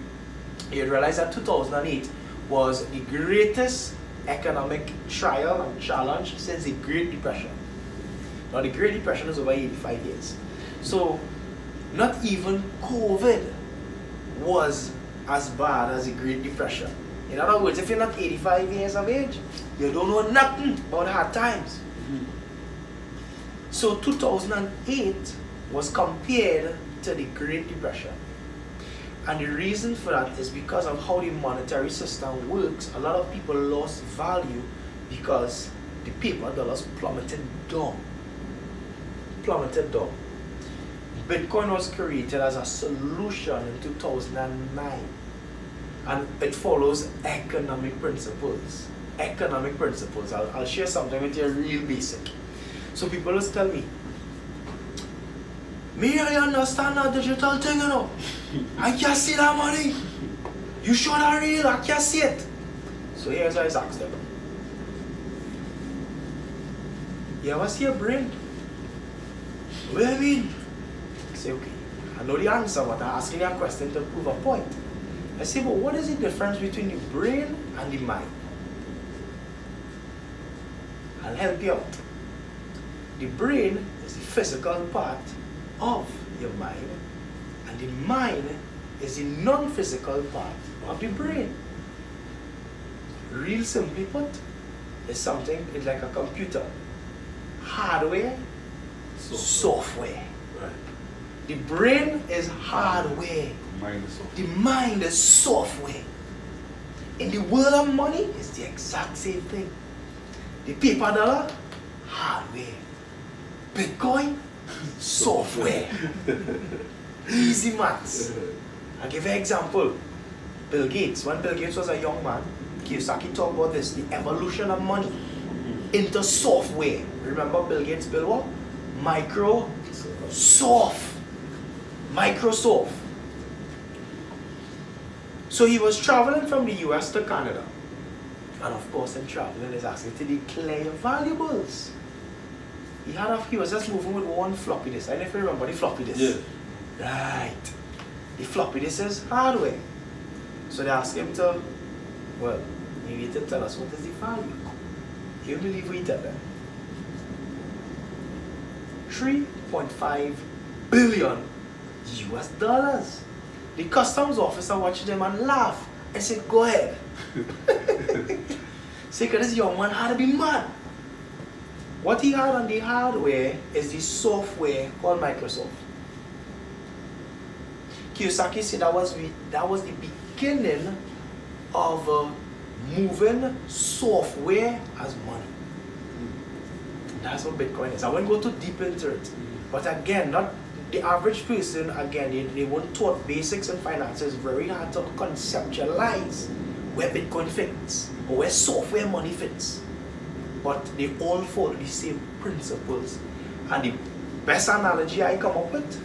you'd realize that 2008 was the greatest economic trial and challenge since the Great Depression. Now the Great Depression is over 85 years. So not even COVID was as bad as the Great Depression. In other words, if you're not 85 years of age, you don't know nothing about hard times. So 2008 was compared to the Great Depression. And the reason for that is because of how the monetary system works. A lot of people lost value because the paper dollars plummeted down. Bitcoin was created as a solution in 2009. And it follows economic principles. I'll share something with you real basic. So people just tell me, I understand that digital thing, you know. I can't see that money. You sure that real? I can't see it. So here's what I asked them. You ever see a brain? What do you mean? I say, okay, I know the answer, but I'm asking you a question to prove a point. I say, but what is the difference between the brain and the mind? I'll help you out. The brain is the physical part of your mind, and the mind is the non-physical part of the brain. Real simply put, it's like a computer. Hardware, software. Right. The brain is hardware. Mind is software. The mind is software. In the world of money, it's the exact same thing. The paper dollar, hardware. Bitcoin, software. Easy maths. I'll give you an example. Bill Gates. When Bill Gates was a young man, Kiyosaki talked about this, the evolution of money into software. Remember Bill Gates built what? Microsoft. So he was traveling from the US to Canada. And of course in traveling is asking to declare your valuables. He was just moving with one floppy disk. I don't know if you remember the floppy disk. Yeah. Right. The floppy disk is hardware. So they asked him to, well, you need to tell us what is the value. You believe we tell them. 3.5 billion US dollars. The customs officer watched them and laughed and said, go ahead. Say, because this young man had to be mad. What he had on the hardware is the software called Microsoft. Kiyosaki said that was the beginning of moving software as money. That's what Bitcoin is. I won't go too deep into it. But again, not the average person, again, they weren't taught basics in finance. It's very hard to conceptualize where Bitcoin fits or where software money fits. But they all follow the same principles. And the best analogy I come up with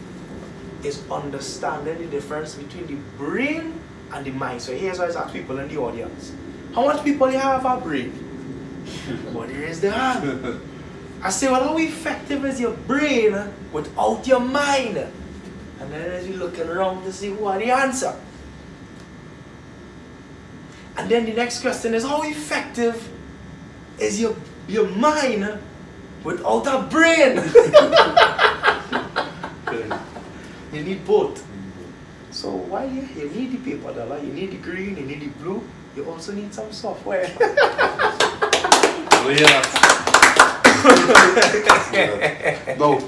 is understanding the difference between the brain and the mind. So here's what I ask people in the audience. How much people you have a brain? But here is the hand. I say, well, how effective is your brain without your mind? And then as you looking around to see what the answer. And then the next question is, how effective is your mind without a brain? You need both. So while you need the paper dollar, you need the green, you need the blue, you also need some software. Oh, yeah. No,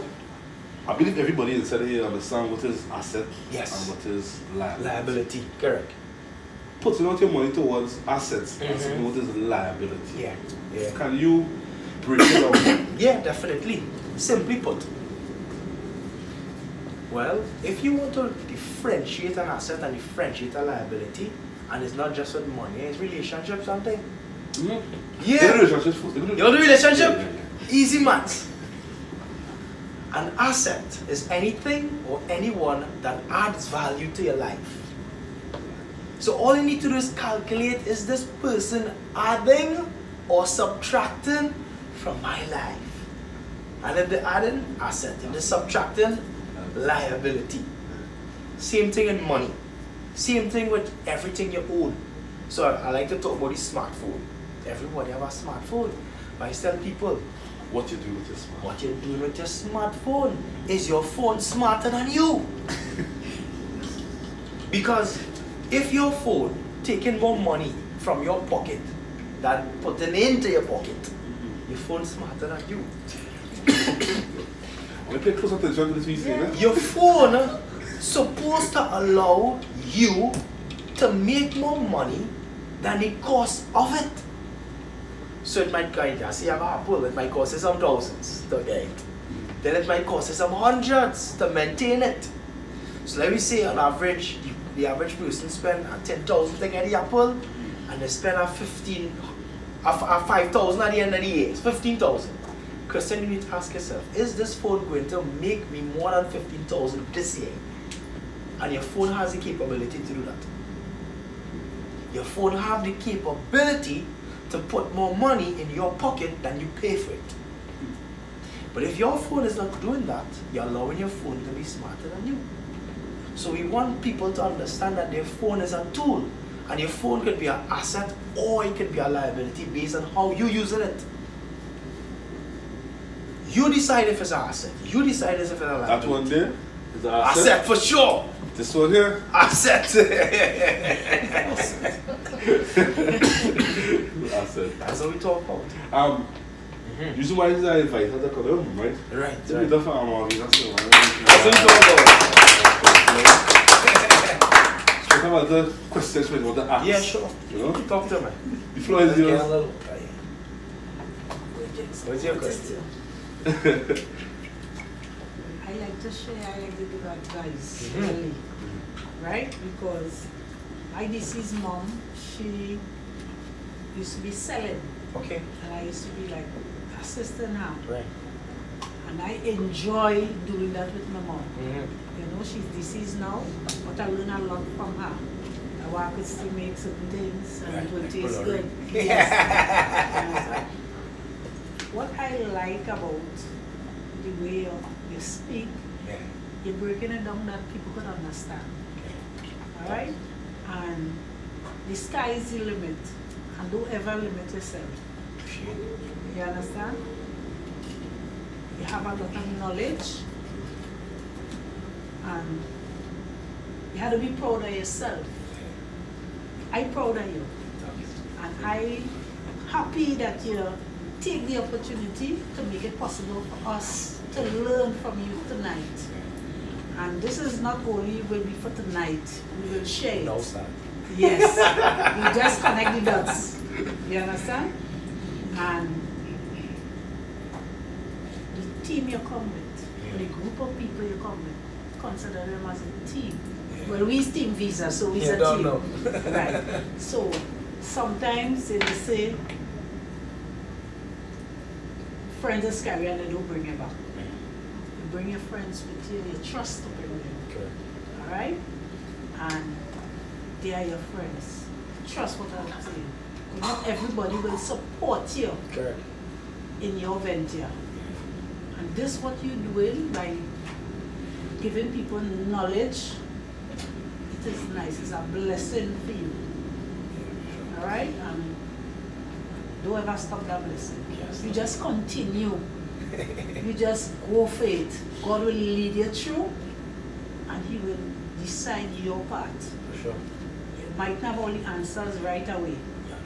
I believe everybody inside here understands what is asset Yes. and what is liability. Liability, correct. Putting out your money towards assets and what is liability. Yeah. Can you break it down? Yeah, definitely. Simply put. Well, if you want to differentiate an asset and differentiate a liability, and it's not just with money, it's relationships and things. Yeah. The relationship first. You want the relationship? Yeah. Easy maths. An asset is anything or anyone that adds value to your life. So all you need to do is calculate, is this person adding or subtracting from my life? And if they're adding, asset. If they're subtracting, liability. Same thing in money. Same thing with everything you own. So I like to talk about the smartphone. Everybody have a smartphone. But I tell people, What you do with this man? what you're doing with your smartphone. Is your phone smarter than you? Because if your phone taking more money from your pocket than putting into your pocket, your phone's smarter than you. We pay close attention to this VC, Your phone supposed to allow you to make more money than the cost of it. So it might cost you, see, you have an Apple, it might cost you some thousands to get it. Then it might cost you some hundreds to maintain it. So let me say on average, the average person spend 10,000 to get the Apple, and they spend a 5,000 at the end of the year. It's 15,000. Question you need to ask yourself, is this phone going to make me more than 15,000 this year? And your phone has the capability to do that. Your phone have the capability to put more money in your pocket than you pay for it. But if your phone is not doing that, you're allowing your phone to be smarter than you. So we want people to understand that their phone is a tool. And your phone could be an asset or it could be a liability based on how you using it. You decide if it's an asset. You decide if it's a liability. That one there is an asset. Asset for sure. This one here? Asset. Asset. That's what we talk about. Usually why is I invite her to come home, right? Right. To be the farmer, that's what we talk about. What about the questions we want to ask? Yeah, sure. You know? Talk to me. The floor is yours. What's your question? I like to share, I like to give advice, really, right? Because my deceased mom, she used to be selling, Okay. and I used to be like assisting her, Right. and I enjoy doing that with my mom. Mm-hmm. You know, she's deceased now, but I learn a lot from her. I could still make certain things, and it will Like taste coloring. good. Yes. What I like about the way you speak, Yeah. you're breaking it down that people could understand. Alright? And the sky is the limit. And don't ever limit yourself. You understand? You have a lot of knowledge. And you have to be proud of yourself. I'm proud of you. And I'm happy that you take the opportunity to make it possible for us to learn from you tonight. And this is not only will be for tonight, we will share it. No, sir. Yes, we just connect the dots. You understand? And the team you come with, the group of people you come with, consider them as a team. Well, we TeamViza, so we're a team. Know. Right. So sometimes they say friends are scary and they don't bring you back. You bring your friends with you, you trust to bring them. Okay. Alright? And they are your friends. Trust what I'm saying. Not everybody will support you Correct. in your venture. And this what you're doing by giving people knowledge, it is nice. It's a blessing for you. Alright? And don't ever stop that blessing. Yes. You just continue. You just go for it. God will lead you through and He will decide your part. For sure. You might not have all the answers right away. Yeah,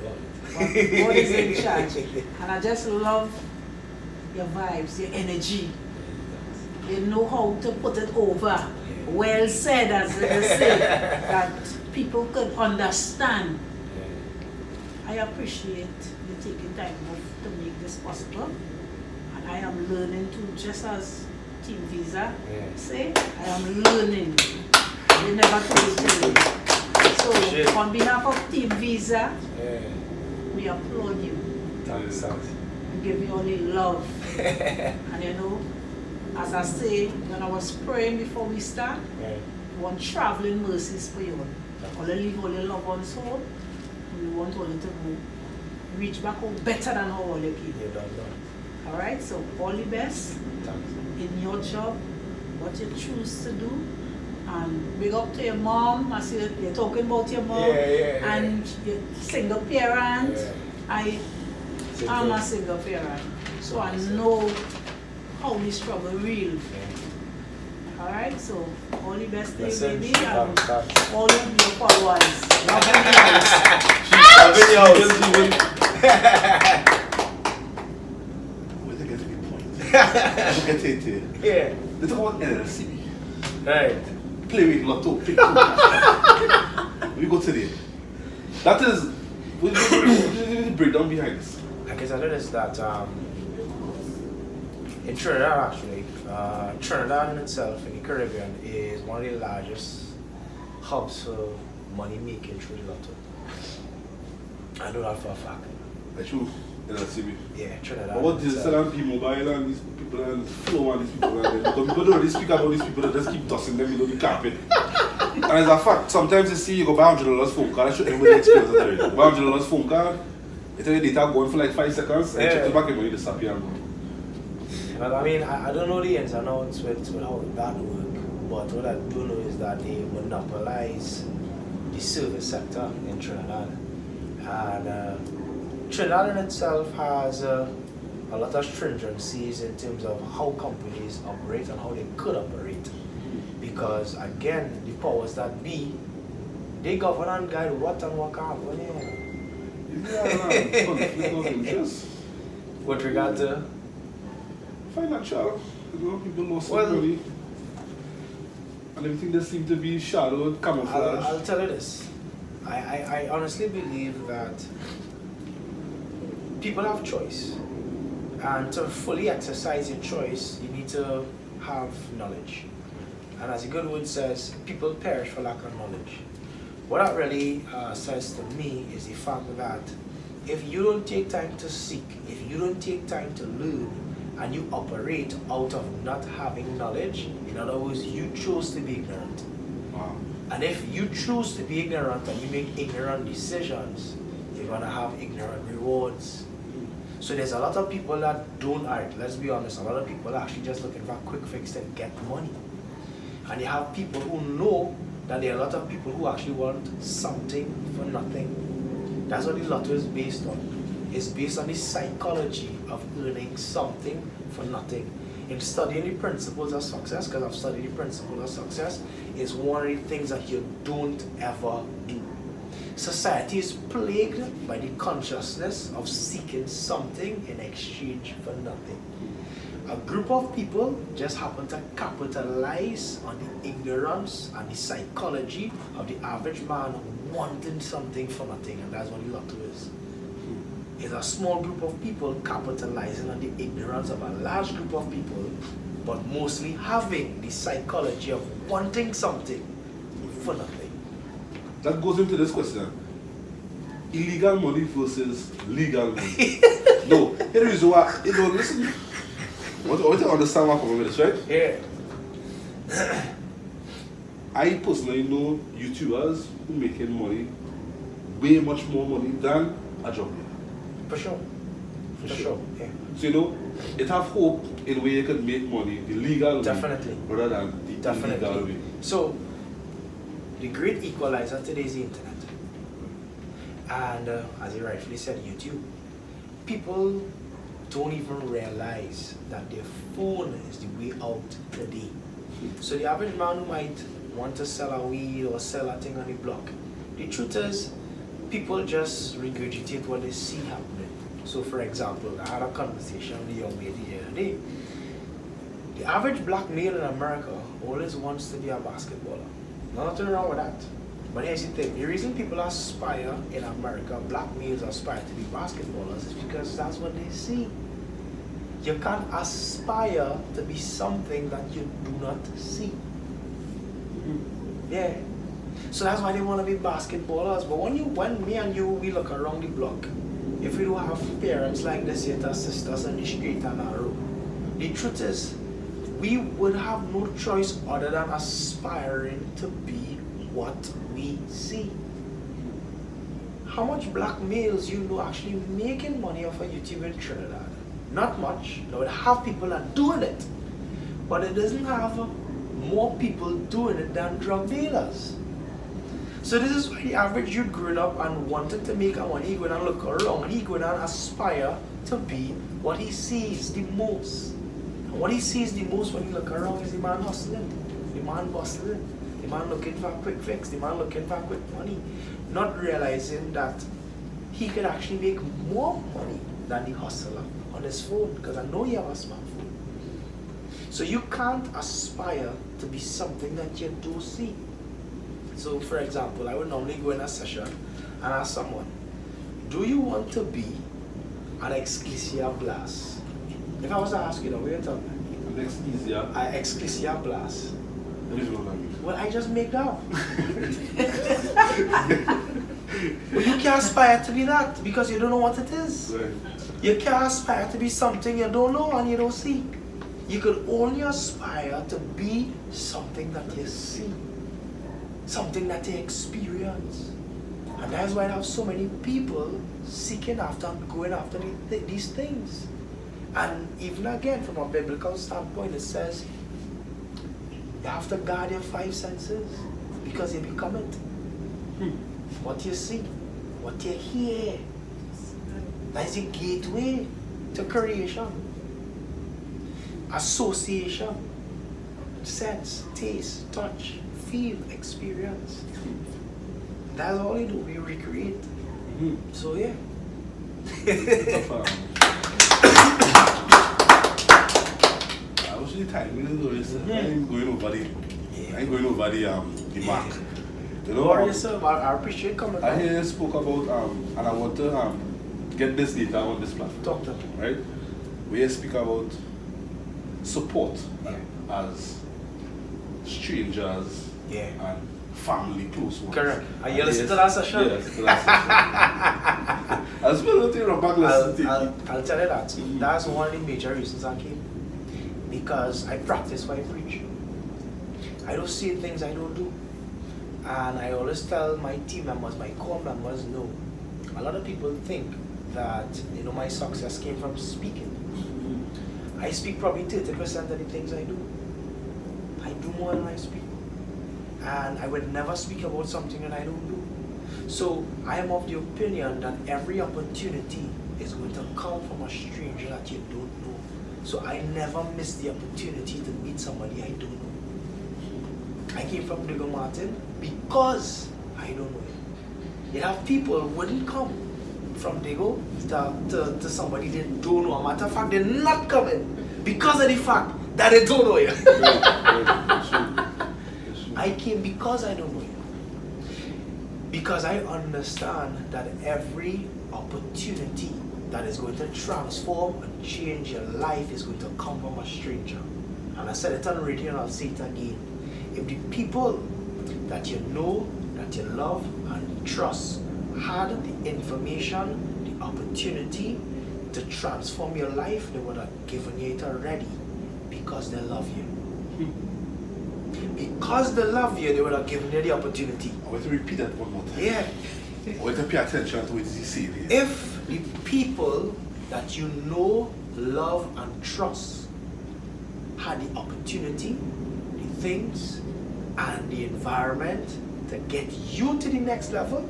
But God is in charge. And I just love your vibes, your energy. You know how to put it over. Well said, as they say, that people could understand. I appreciate you taking time off to make this possible. And I am learning too, just as TeamViza say, I am learning. You never told me to learn. So, on behalf of TeamViza, we applaud you. Thanks. We give you all the love. And you know, as I say, when I was praying before we start, we want traveling mercies for you. All you leave all your loved ones home. We want all you to go reach back home better than how all you came. Alright, so all the best in your job, what you choose to do. And big up to your mom. I see you're talking about your mom and your single parent. I am a single parent, so I know how we struggle real. Alright, so all the best to you, baby, and all of your followers. Love you guys. Where they get to the point? Get it here. Yeah. They talk about LLC. Right. Play with lotto, pick two. We go today. That is, what's the breakdown behind this? I guess I noticed that in Trinidad actually, Trinidad in itself in the Caribbean is one of the largest hubs for money making through the lotto. I know that for a fact. That's true. LLC. Yeah, Trinidad. But what is it? P-Mobile and these people and Flow and these people and because people don't really speak about these people, they just keep tossing them the carpet. And as a fact, sometimes you see you go buy $100 phone card, I show everybody experience that already. Buy $100 phone card, you tell your data going for like 5 seconds, and check the back and money disappear and go. Well, I mean, I don't know the ins and outs with how that work, but what I do know is that they monopolize the service sector in Trinidad. And Trinidad in itself has a lot of stringencies in terms of how companies operate and how they could operate. Because again, the powers that be, they govern and guide what and what can happen here. Yeah, conflict of interest. With regard to Financial, people know some Well, money. And everything that seems to be shadowed, camouflage. I'll tell you this. I honestly believe that people have choice. And to fully exercise your choice, you need to have knowledge. And as the good word says, people perish for lack of knowledge. What that really says to me is the fact that if you don't take time to seek, if you don't take time to learn, and you operate out of not having knowledge, in other words, you chose to be ignorant. Wow. And if you choose to be ignorant and you make ignorant decisions, you're gonna have ignorant rewards. So there's a lot of people that don't act, let's be honest, a lot of people are actually just looking for a quick fix to get money. And you have people who know that there are a lot of people who actually want something for nothing. That's what the lotto is based on. It's based on the psychology of earning something for nothing. In studying the principles of success, because I've studied the principles of success, is one of the things that you don't ever do. Society is plagued by the consciousness of seeking something in exchange for nothing. A group of people just happen to capitalize on the ignorance and the psychology of the average man wanting something for nothing, and that's what the lotto is. It's a small group of people capitalizing on the ignorance of a large group of people, but mostly having the psychology of wanting something for nothing. That goes into this question. Illegal money versus legal money. No, here is why, listen. I want to understand what I'm with this, right? Yeah. I personally know YouTubers who making money, way much more money than a job. For sure. For sure. Yeah. So it have hope in where you can make money the legal Definitely. way rather than the illegal way. So the great equalizer today is the internet. And as you rightfully said, YouTube. People don't even realize that their phone is the way out today. So the average man who might want to sell a weed or sell a thing on the block, the truth is, people just regurgitate what they see happening. So for example, I had a conversation with a young lady the other day. The average black male in America always wants to be a basketballer. Nothing wrong with that. But here's the thing, the reason people aspire in America, black males aspire to be basketballers, is because that's what they see. You can't aspire to be something that you do not see. Yeah. So that's why they want to be basketballers. But when me and you, we look around the block, if we don't have parents like this yet, our sisters on the straight and narrow, the truth is, we would have no choice other than aspiring to be what we see. How much black males you know actually making money off of YouTube in Trinidad? Not much. Now it have people that are doing it, but it doesn't have more people doing it than drug dealers. So this is why the average youth growing up and wanted to make money, he going and look around and he going and aspire to be what he sees the most. And what he sees the most when he look around is the man hustling, the man bustling, the man looking for a quick fix, the man looking for quick money, not realizing that he could actually make more money than the hustler on his phone, because I know you have a smartphone. So you can't aspire to be something that you do see. So for example, I would normally go in a session and ask someone, do you want to be an Exclusia Blast? If I was to ask you, what are you talking about? Next easier. An Exclusia Blast. What is wrong with me? Well, I just make that up. But you can't aspire to be that because you don't know what it is. Right. You can't aspire to be something you don't know and you don't see. You could only aspire to be something that you see, something that you experience. And that's why I have so many people seeking after and going after these things. And even again, from a biblical standpoint, it says you have to guard your five senses because they become it. What you see, what you hear, that is a gateway to creation. Association, sense, taste, touch, feel, experience. That's all we do, we recreate. So yeah. I was really tired. I ain't going over the mark. You know, I appreciate coming. I hear you spoke about and I want to get this data on this platform. Talk to me. Right? We here speak about support as strangers and family close ones. Correct. Are you listening to that session? Yes, to that session. I'll spend a little back listening. I'll tell you that. That's one of the major reasons I came. Because I practice what I preach. I don't say things I don't do. And I always tell my team members, my core members, no. A lot of people think that my success came from speaking. I speak probably 30% of the things I do. I do more than I speak. And I would never speak about something that I don't do. So I am of the opinion that every opportunity is going to come from a stranger that you don't know. So I never miss the opportunity to meet somebody I don't know. I came from Diego Martin because I don't know him. You have people who wouldn't come from Diego to somebody they don't know. As a matter of fact, they're not coming because of the fact that they don't know him. I came because I don't know him. Because I understand that every opportunity that is going to transform and change your life is going to come from a stranger. And I said it on radio and I'll say it again. If the people that you know, that you love and trust had the information, the opportunity to transform your life, they would have given you it already because they love you. Because they love you, they would have given you the opportunity. I want to repeat that one more time. Yeah. I want to pay attention to what he said here. If the people that you know, love, and trust had the opportunity, the things, and the environment to get you to the next level,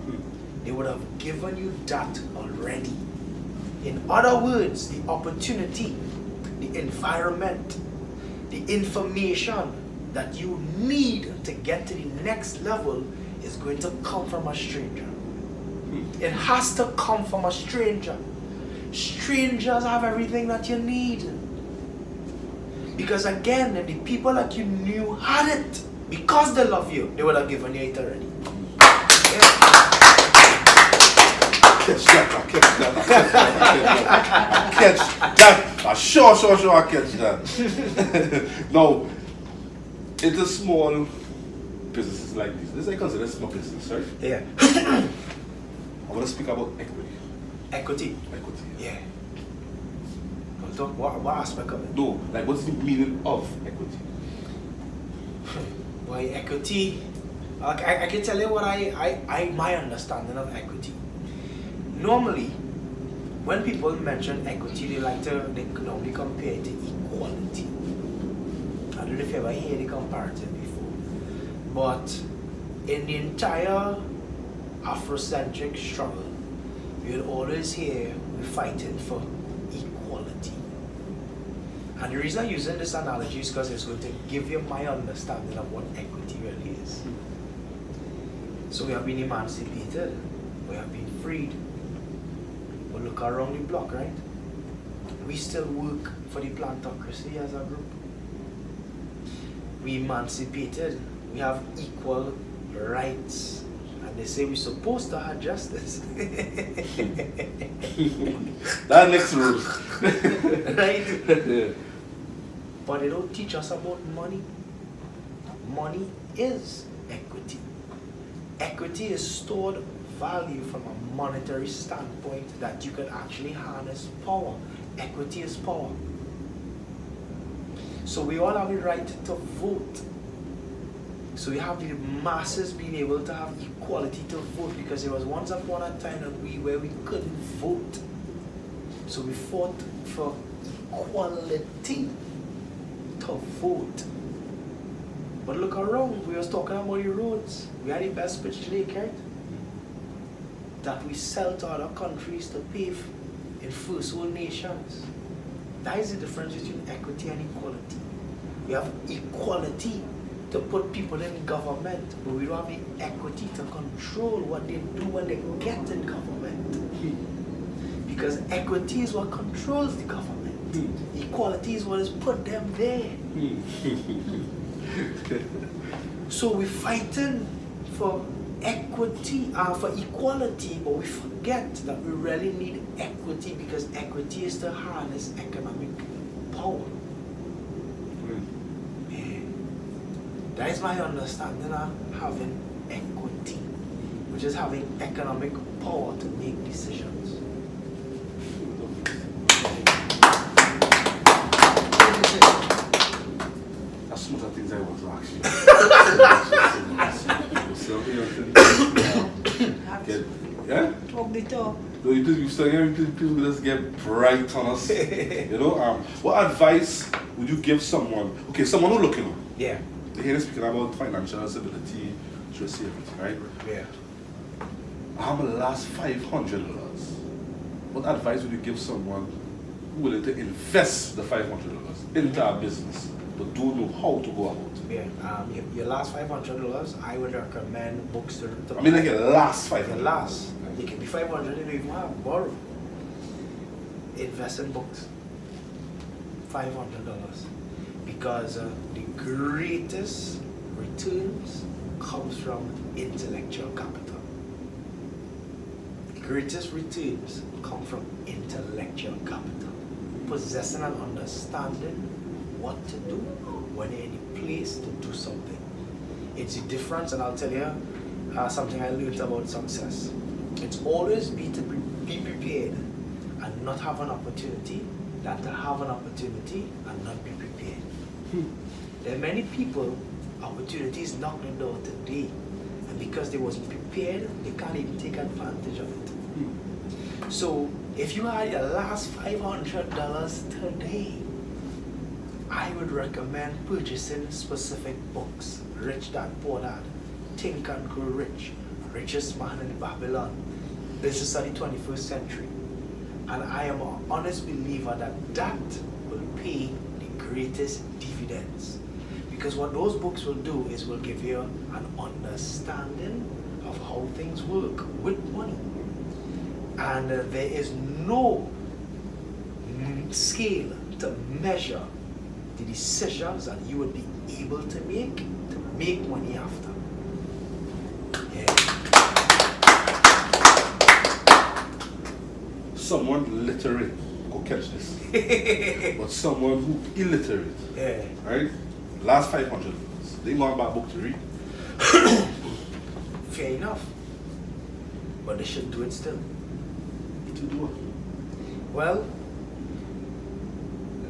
they would have given you that already. In other words, the opportunity, the environment, the information that you need to get to the next level is going to come from a stranger. It has to come from a stranger. Strangers have everything that you need. Because again, if the people that you knew had it, because they love you, they would have given you it already. Catch that, I catch that. Sure, I catch that. Now, into small businesses like this. This I consider small business, right? Yeah. I want to speak about equity. Equity. Yeah. What aspect of it? No, like what's the meaning of equity? Why equity? I can tell you what my understanding of equity. Normally, when people mention equity, they normally compare it to equality. I don't know if you ever heard the comparative before. But in the entire Afrocentric struggle, you will always hear we're fighting for equality. And the reason I'm using this analogy is because it's going to give you my understanding of what equity really is. So we have been emancipated, we have been freed. But look around the block, right? We still work for the plantocracy as a group. We emancipated, we have equal rights. And they say we're supposed to have justice. That next rule. Right? But they don't teach us about money. Money is equity. Equity is stored value from a monetary standpoint that you can actually harness power. Equity is power. So we all have the right to vote. So we have the masses being able to have equality to vote, because there was once upon a time where we couldn't vote. So we fought for equality to vote. But look around, we was talking about the roads. We had the best pitch lake, right? That we sell to other countries to pave in first world nations. That is the difference between equity and equality. We have equality to put people in government, but we don't have the equity to control what they do when they get in government. Because equity is what controls the government. Equality is what has put them there. So we're fighting for equity, for equality, but we forget that we really need equity, because equity is to harness economic power. That is my understanding of having equity, which is having economic power to make decisions. That's some of the things I want to ask you. Yeah? Talk the talk. No, people just get bright on us. You know, what advice would you give someone? Okay, someone who's looking up. Yeah. They hear speaking about financial stability, literacy, everything, right? Yeah. I have the last $500. What advice would you give someone who willing to invest the $500 into a business but don't know how to go about it? Yeah. Your last $500, I would recommend books to I mean, like your last $500. Your last. It can be 500 if you even have borrow. Invest in books. $500. Because the greatest returns comes from intellectual capital. The greatest returns come from intellectual capital. Possessing and understanding what to do when you're in a place to do something. It's a difference, and I'll tell you something I learned about success. It's always be prepared and not have an opportunity than to have an opportunity and not be prepared. There are many people, opportunities knock on the door today, and because they wasn't prepared, they can't even take advantage of it. So if you had your last $500 today, I would recommend purchasing specific books. Rich Dad Poor Dad, Think and Grow Rich, Richest Man in Babylon, Business of the 21st Century. And I am an honest believer that will pay the greatest dividends. Because what those books will do is will give you an understanding of how things work with money. And there is no scale to measure the decisions that you would be able to make money after. Yeah. Someone literate, go catch this. But someone who illiterate, Yeah. right? Last $500. They want about book to read. Fair enough. But they should do it still. To do what? Well,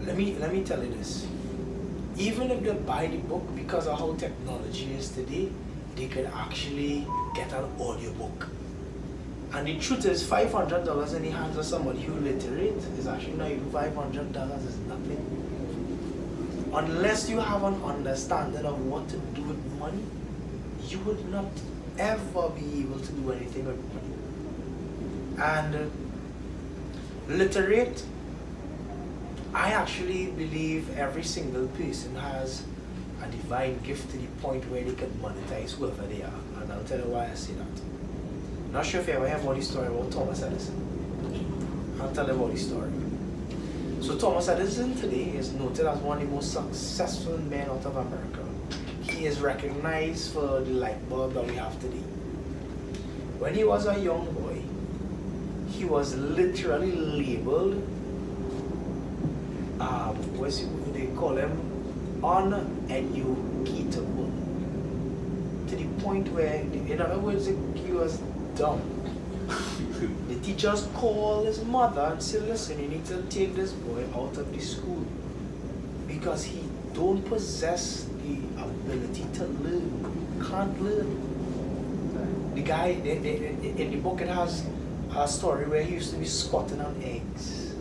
let me tell you this. Even if they buy the book, because of how technology is today, they could actually get an audiobook. And the truth is, $500 in the hands of somebody who literate is actually not even $500, is nothing. Unless you have an understanding of what to do with money, you would not ever be able to do anything with money. And literate, I actually believe every single person has a divine gift to the point where they can monetize whoever they are. And I'll tell you why I say that. Not sure if you ever heard about the story about Thomas Edison. I'll tell you about the story. So Thomas Edison today is noted as one of the most successful men out of America. He is recognized for the light bulb that we have today. When he was a young boy, he was literally labeled, what they call him, uneducatable. To the point where, in other words, he was dumb. The teachers call his mother and say, listen, you need to take this boy out of the school because he don't possess the ability to learn. Can't learn. The guy, in the book, it has a story where he used to be squatting on eggs.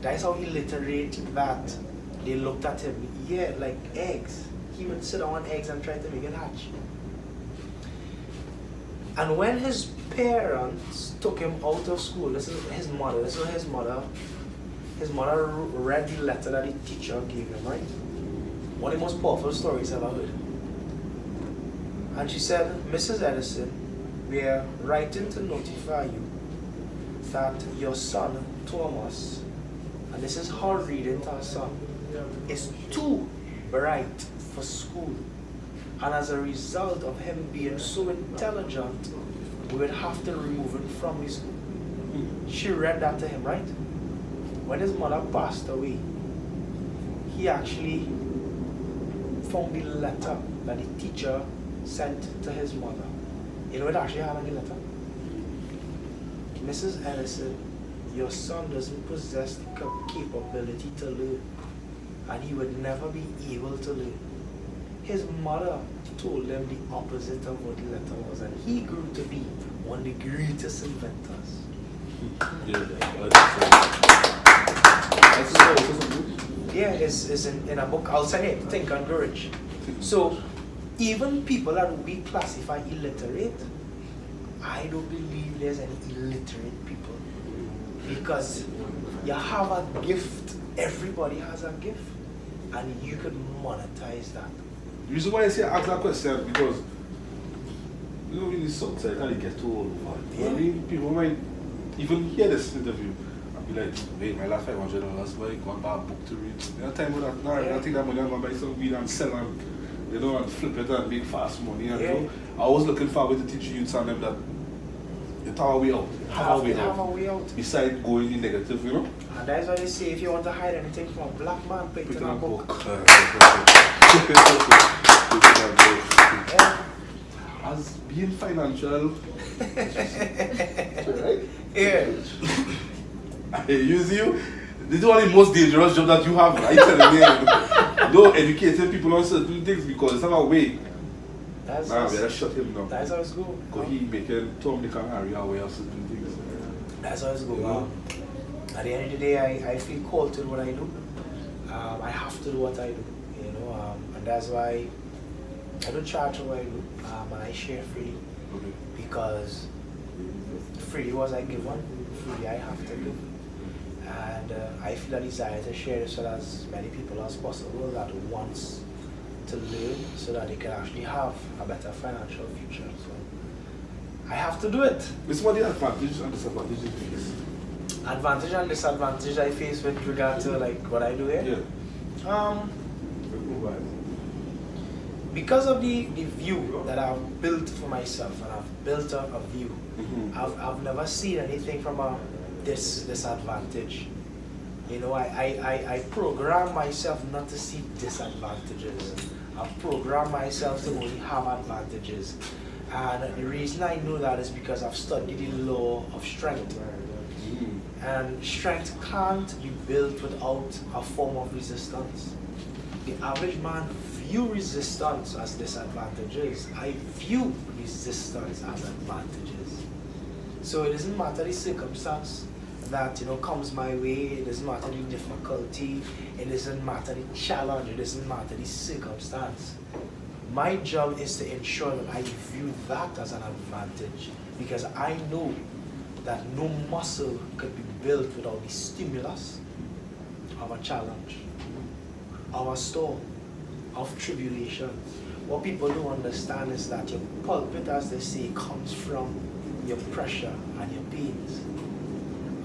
That is how illiterate that they looked at him. Yeah, like eggs. He would sit on eggs and try to make it hatch. And when his parents took him out of school, this is his mother. His mother read the letter that the teacher gave him, right? One of the most powerful stories I've ever heard. And she said, Mrs. Edison, we are writing to notify you that your son, Thomas, and this is her reading to her son, is too bright for school. And as a result of him being so intelligent, we would have to remove him from his school. She read that to him, right? When his mother passed away, he actually found the letter that the teacher sent to his mother. You know what actually happened in the letter? Mrs. Edison, your son doesn't possess the capability to learn, and he would never be able to learn. His mother told him the opposite of what the letter was, and he grew to be one of the greatest inventors. Yeah, it's in a book. I'll send it, Think and Grow Rich. So, even people that we classify illiterate, I don't believe there's any illiterate people. Because you have a gift, everybody has a gift, and you could monetize that. The reason why I say ask that question because you know in the outside how you get too old. I mean, people might even hear this interview and be like, wait, my last $500, why I got a book to read. There are times that now I take that money and go buy some weed and sell and and flip it and make fast money and so I was looking forward to teach youths and them that you have a way out. Have a way out. Besides going in negative, you know? And that's why they say if you want to hide anything from a black man, put it in a book. As being financial, right? Yeah. I use you. This is one of the most dangerous jobs that you have, right? Telling me, don't educating people on certain things because it's not a way. We gotta shut him down. That's how it's go. Because he making Tom, Dick and Harry aware of certain things. That's how it's go. At the end of the day, I feel called to do what I do. I have to do what I do, you know, and that's why I don't charge for what I do, and I share freely. Okay. Because freely was I given, freely I have to give. And I feel a desire to share this with as many people as possible that wants to learn so that they can actually have a better financial future. So I have to do it. What's what the advantages and disadvantages you face? Advantage and disadvantage I face with regard to like what I do here? Yeah. Because of the view that I've built for myself, and I've built a view, I've never seen anything from this disadvantage. You know, I program myself not to see disadvantages. I program myself to only have advantages. And the reason I know that is because I've studied the law of strength. And strength can't be built without a form of resistance. The average man view resistance as disadvantages. I view resistance as advantages. So it doesn't matter the circumstance that comes my way, it doesn't matter the difficulty, it doesn't matter the challenge, it doesn't matter the circumstance. My job is to ensure that I view that as an advantage because I know that no muscle could be built without the stimulus of a challenge, of a storm, of tribulation. What people don't understand is that your pulpit, as they say, comes from your pressure and your pains.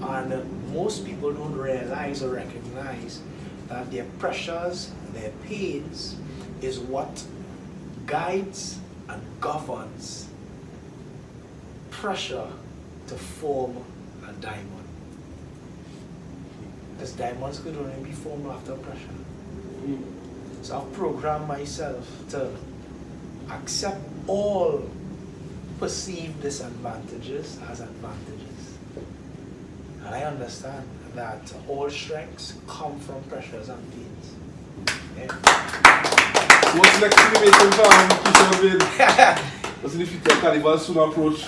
And most people don't realize or recognize that their pressures, their pains, is what guides and governs pressure to form a diamond. Because diamonds could only be formed after pressure. So I've programmed myself to accept all perceived disadvantages as advantages. And I understand that all strengths come from pressures and pains. Yeah. What's next to the making Keeshon Vane? What's in the future? Carnival soon approach.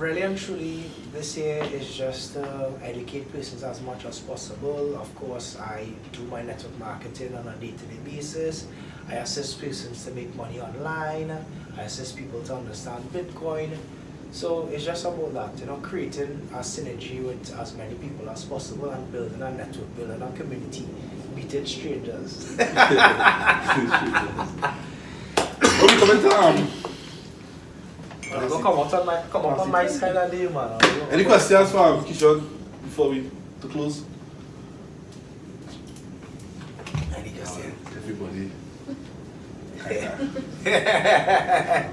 really and truly, this year is just to educate persons as much as possible. Of course, I do my network marketing on a day-to-day basis. I assist persons to make money online. I assist people to understand Bitcoin. So it's just about that, you know, creating a synergy with as many people as possible and building a network, building a community, meeting strangers. What do you comment on? Come up on my side of the day, man. Any questions for Keeshon before we to close? Any questions? Everybody.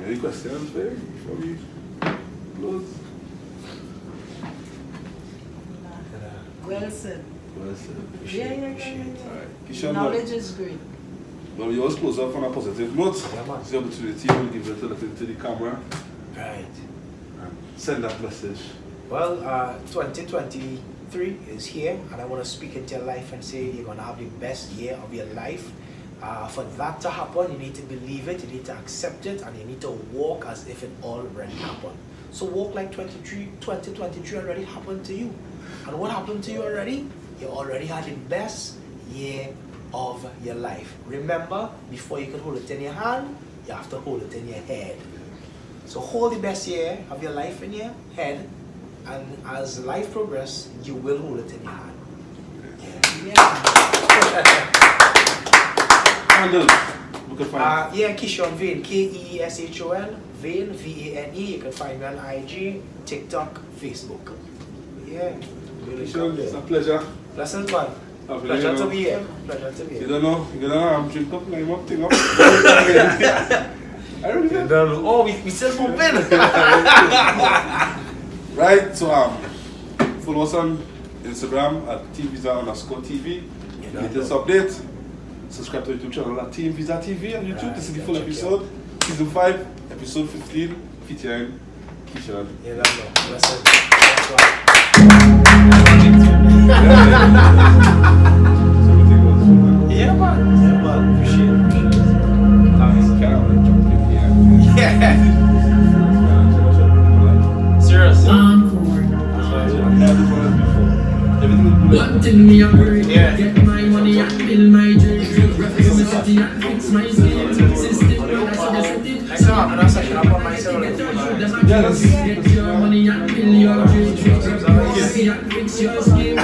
Any questions for him before we close? Well said. Well said. Yeah. Keeshon, Knowledge is great. well, we always close off on a positive note. Yeah, man. It's the opportunity we'll give it to the camera. Right. And send that message. Well, 2023 is here, and I want to speak into your life and say you're going to have the best year of your life. For that to happen, you need to believe it, you need to accept it, and you need to walk as if it already happened. So walk like 2023 already happened to you. And what happened to you already? You already had the best year of your life. Remember, before you can hold it in your hand, you have to hold it in your head. So hold the best year of your life in your head, and as life progresses, you will hold it in your hand. Handle. We can find Keeshon Vane, Keeshon, Vane, V-A-N-E. You can find me on IG, TikTok, Facebook. Yeah. Keeshon, it's a pleasure. Blessings, man. Pleasure to be here. Pleasure to be here. You don't know, drink up, climb up, thing up. I really don't. Oh, we still moving. Right, so follow us on Instagram at TeamViza_TV. Latest update. Subscribe to the YouTube channel at TeamViza TV on YouTube to see the full episode. Season 5, episode 15, featuring Keeshon. You don't know. Blessings. Yeah, man. Appreciate it. Yeah. Serious. One thing me a worry, Yeah. get my money and build my dream. Represent my city and fix my scheme. System, I suggest it. Next time, I'm going to session up on myself. Get your money and build your dream. Represent my city and fix your scheme.